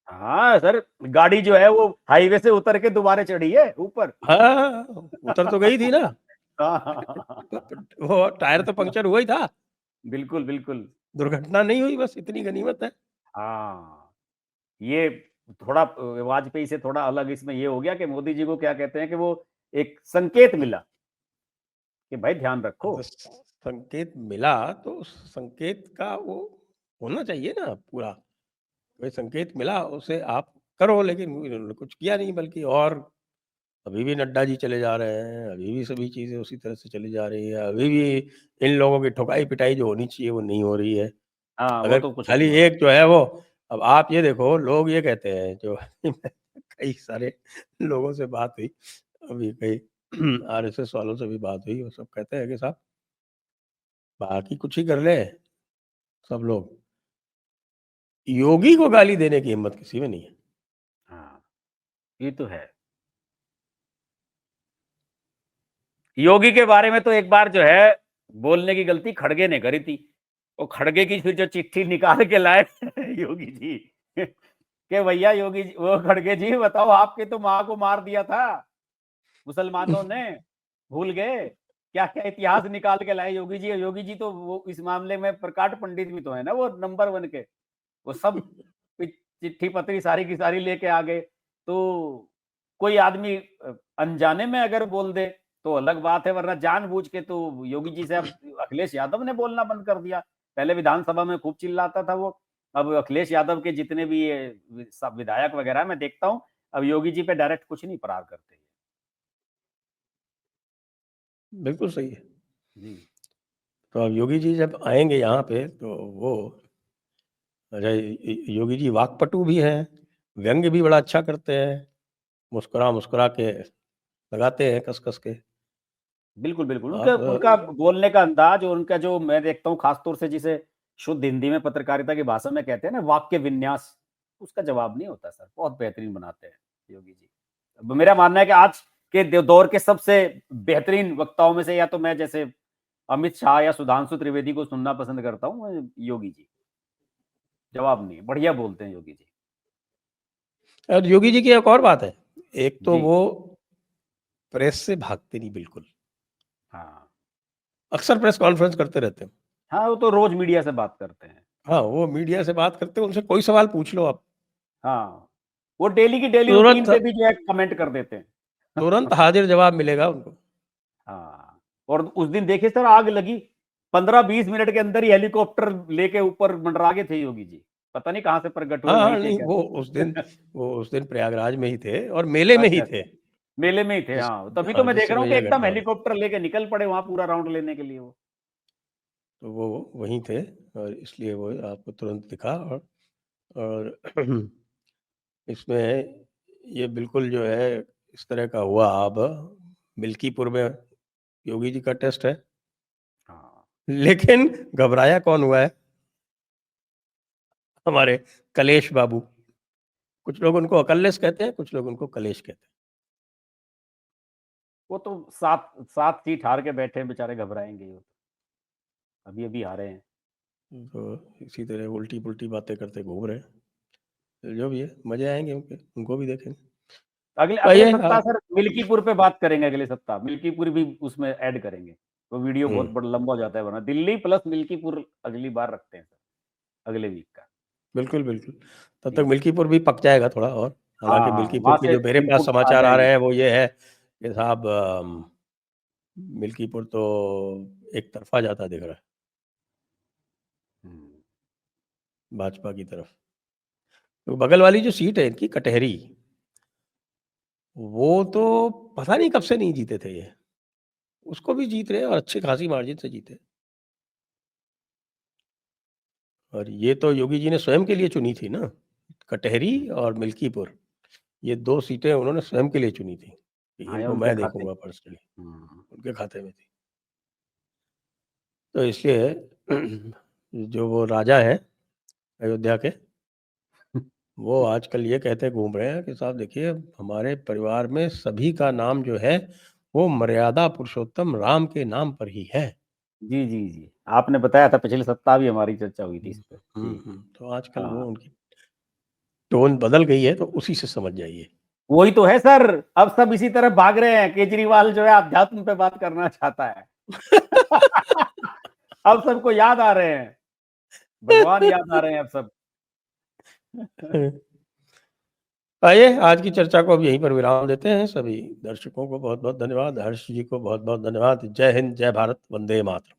हाँ सर, गाड़ी जो है वो हाईवे से उतर के दोबारा चढ़ी है ऊपर। हाँ, उतर तो गई थी ना। हाँ, वो टायर तो पंक्चर हुआ ही था, बिल्कुल बिल्कुल। दुर्घटना नहीं हुई, बस इतनी गनीमत है। हाँ ये थोड़ा वाजपेयी से थोड़ा अलग इसमें ये हो गया कि मोदी जी को क्या कहते हैं कि वो एक संकेत मिला कि भाई ध्यान रखो। तो संकेत मिला तो उस संकेत का वो होना चाहिए ना पूरा, कोई संकेत मिला उसे आप करो, लेकिन उन्होंने कुछ किया नहीं, बल्कि और अभी भी नड्डा जी चले जा रहे हैं, अभी भी सभी चीजें उसी तरह से चली जा रही है, अभी भी इन लोगों की ठुकाई पिटाई जो होनी चाहिए वो नहीं हो रही है। हाँ वो अगर तो कुछ नहीं खाली हो रहा। एक जो है वो, अब आप ये देखो लोग ये कहते हैं जो कई सारे लोगों से बात हुई, अभी कई आरएसएस वालों से भी बात हुई, वो सब कहते हैं कि साहब बाकी कुछ ही कर ले सब लोग, योगी को गाली देने की हिम्मत किसी में नहीं है। हाँ ये तो है। योगी के बारे में तो एक बार जो है बोलने की गलती खड़गे ने करी थी, वो खड़गे की फिर जो चिट्ठी निकाल के लाए योगी जी के भैया योगी जी, वो खड़गे जी बताओ आपके तो माँ को मार दिया था, मुसलमानों ने भूल गए क्या क्या इतिहास निकाल के लाए योगी जी। योगी जी तो वो इस मामले में प्रकाट पंडित भी तो है ना, वो नंबर 1 के। वो सब चिट्ठी पत्री सारी की सारी लेके आ गए। तो कोई आदमी अनजाने में अगर बोल दे तो अलग बात है, वरना जानबूझ के तो योगी जी से अब अखिलेश यादव ने बोलना बंद कर दिया। पहले विधानसभा में खूब चिल्लाता था वो, अब अखिलेश यादव के जितने भी ये सब विधायक वगैरह मैं देखता हूँ, अब योगी जी पे डायरेक्ट कुछ नहीं प्रहार करते। बिल्कुल सही है। जी। तो अब योगी जी जब आएँगे यहाँ पे तो वो योगी जी वाक्पटु भी हैं, व्यंग्य भी बड़ा अच्छा करते हैं, मुस्कुरा के लगाते हैं कस-कस के। बिल्कुल, बिल्कुल। उनका आप उनका बोलने का अंदाज़ और उनका जो मैं देखता हूँ ख़ास तौर से जिसे शुद्ध हिंदी में पत्रकारिता की भाषा में कहते हैं ना वाक्य विन्यास, उसका जवाब नहीं होता सर, बहुत बेहतरीन बनाते हैं योगी जी। अब मेरा मानना है कि आज के दौर के सबसे बेहतरीन वक्ताओं में से या तो मैं जैसे अमित शाह या सुधांशु त्रिवेदी को सुनना पसंद करता हूँ, योगी जी। जवाब नहीं है, बढ़िया बोलते हैं योगी जी। और योगी जी की एक और बात है, एक तो जी। वो प्रेस से भागते नहीं बिल्कुल। हाँ। अक्सर प्रेस कॉन्फ्रेंस करते रहते हैं। हाँ, वो तो रोज़ मीडिया से बात करते हैं। हाँ, वो मीडिया से बात करते हैं, उनसे कोई सवाल पूछ लो आप। हाँ, वो डेली की डेली रूटीन तुरंत पे भी जो है कमेंट कर देते हैं। तुरंत हाज़िर जवाब मिलेगा उनको। हाँ, और उस दिन देखिए सर आग लगी, 15-20 मिनट के अंदर ही हेलीकॉप्टर लेके ऊपर मंडरा गए थे योगी जी। पता नहीं कहाँ से प्रकट हुए, हाँ, वहीं हाँ, थे नहीं क्या? वो उस दिन प्रयागराज में ही थे और मेले में ही अच्छा, थे। अच्छा। मेले में ही थे, जिस हाँ। तभी तो हाँ, मैं जिस देख रहा हूँ समय कि यह एकदम घटना हुई। हेलीकॉप्टर लेके निकल पड़े वहाँ पूरा राउंड लेने के लिए वो। तो वो वहीं थे और इसलिए वो आपको तुरंत दिखा और इसमें ये बिल्कुल जो है इस तरह का हुआ। अब मिल्कीपुर में योगी जी का टेस्ट है, हाँ। लेकिन घबराया कौन हुआ है? हमारे कलेश बाबू। कुछ लोग उनको अकल्लेश कहते हैं, कुछ लोग उनको कलेश कहते हैं। वो तो 7 सीट हार के बैठे हैं बेचारे, घबराएँगे ही वो। अभी-अभी हारे हैं। तो इसी तरह उल्टी-पुल्टी बातें करते घूम रहे हैं। तो जो भी है, मज़े आएँगे उनके, उनको भी देखेंगे। अगले तो अगले आइए सप्ताह सर मिल्कीपुर पे बात करेंगे अगले सप्ताह। मिल्कीपुर भी उसमें ऐड करेंगे। वो वीडियो हुँ, बहुत बड़ा लंबा हो जाता है वरना। दिल्ली प्लस मिल्कीपुर अगली बार रखते हैं सर, अगले वीक का। बिल्कुल, बिल्कुल। तब तक जी। मिल्कीपुर भी पक जाएगा थोड़ा और। हाँ, हालाँकि हाँ, मिल्कीपुर वहाँ के से जो मेरे पास इनपुट आ समाचार आ रहे जाएँगे। हैं वो ये है कि साहब मिल्कीपुर तो एक तरफ़ा जाता दिख रहा है हुँ। भाजपा की तरफ। तो बगल वाली जो सीट है इनकी कटहरी, वो तो पता नहीं कब से नहीं जीते थे ये। उसको भी जीत रहे हैं और अच्छी खासी मार्जिन से जीते। और ये तो योगी जी ने स्वयं के लिए चुनी थी ना, कटहरी हुँ। और मिल्कीपुर। ये 2 सीटें उन्होंने स्वयं के लिए चुनी थी, कि हाँ, या इनको उनके मैं खाते देखूँगा में। पर्सनली, हुँ। उनके खाते में थी। तो इसलिए जो वो राजा हैं अयोध्या के, वो आजकल ये कहते घूम रहे हैं कि साहब देखिए हमारे परिवार में सभी का नाम जो है, वो मर्यादा पुरुषोत्तम राम के नाम पर ही है। जी, जी, जी। आपने बताया था पिछले सप्ताह भी हमारी चर्चा हुई थी इस पे। जी। तो आजकल वो हाँ, उनकी टोन बदल गई है, तो उसी से समझ जाइए। वही तो है सर। अब सब इसी तरफ भाग रहे हैं। केजरीवाल जो है अध्यात्म पे बात करना चाहता है। अब सबको याद आ रहे हैं। भगवान याद आ रहे हैं अब सब। आइए आज की चर्चा को अब यहीं पर विराम देते हैं। सभी दर्शकों को बहुत-बहुत धन्यवाद। हर्ष जी को बहुत-बहुत धन्यवाद। जय हिंद, जय भारत, वंदे मातरम।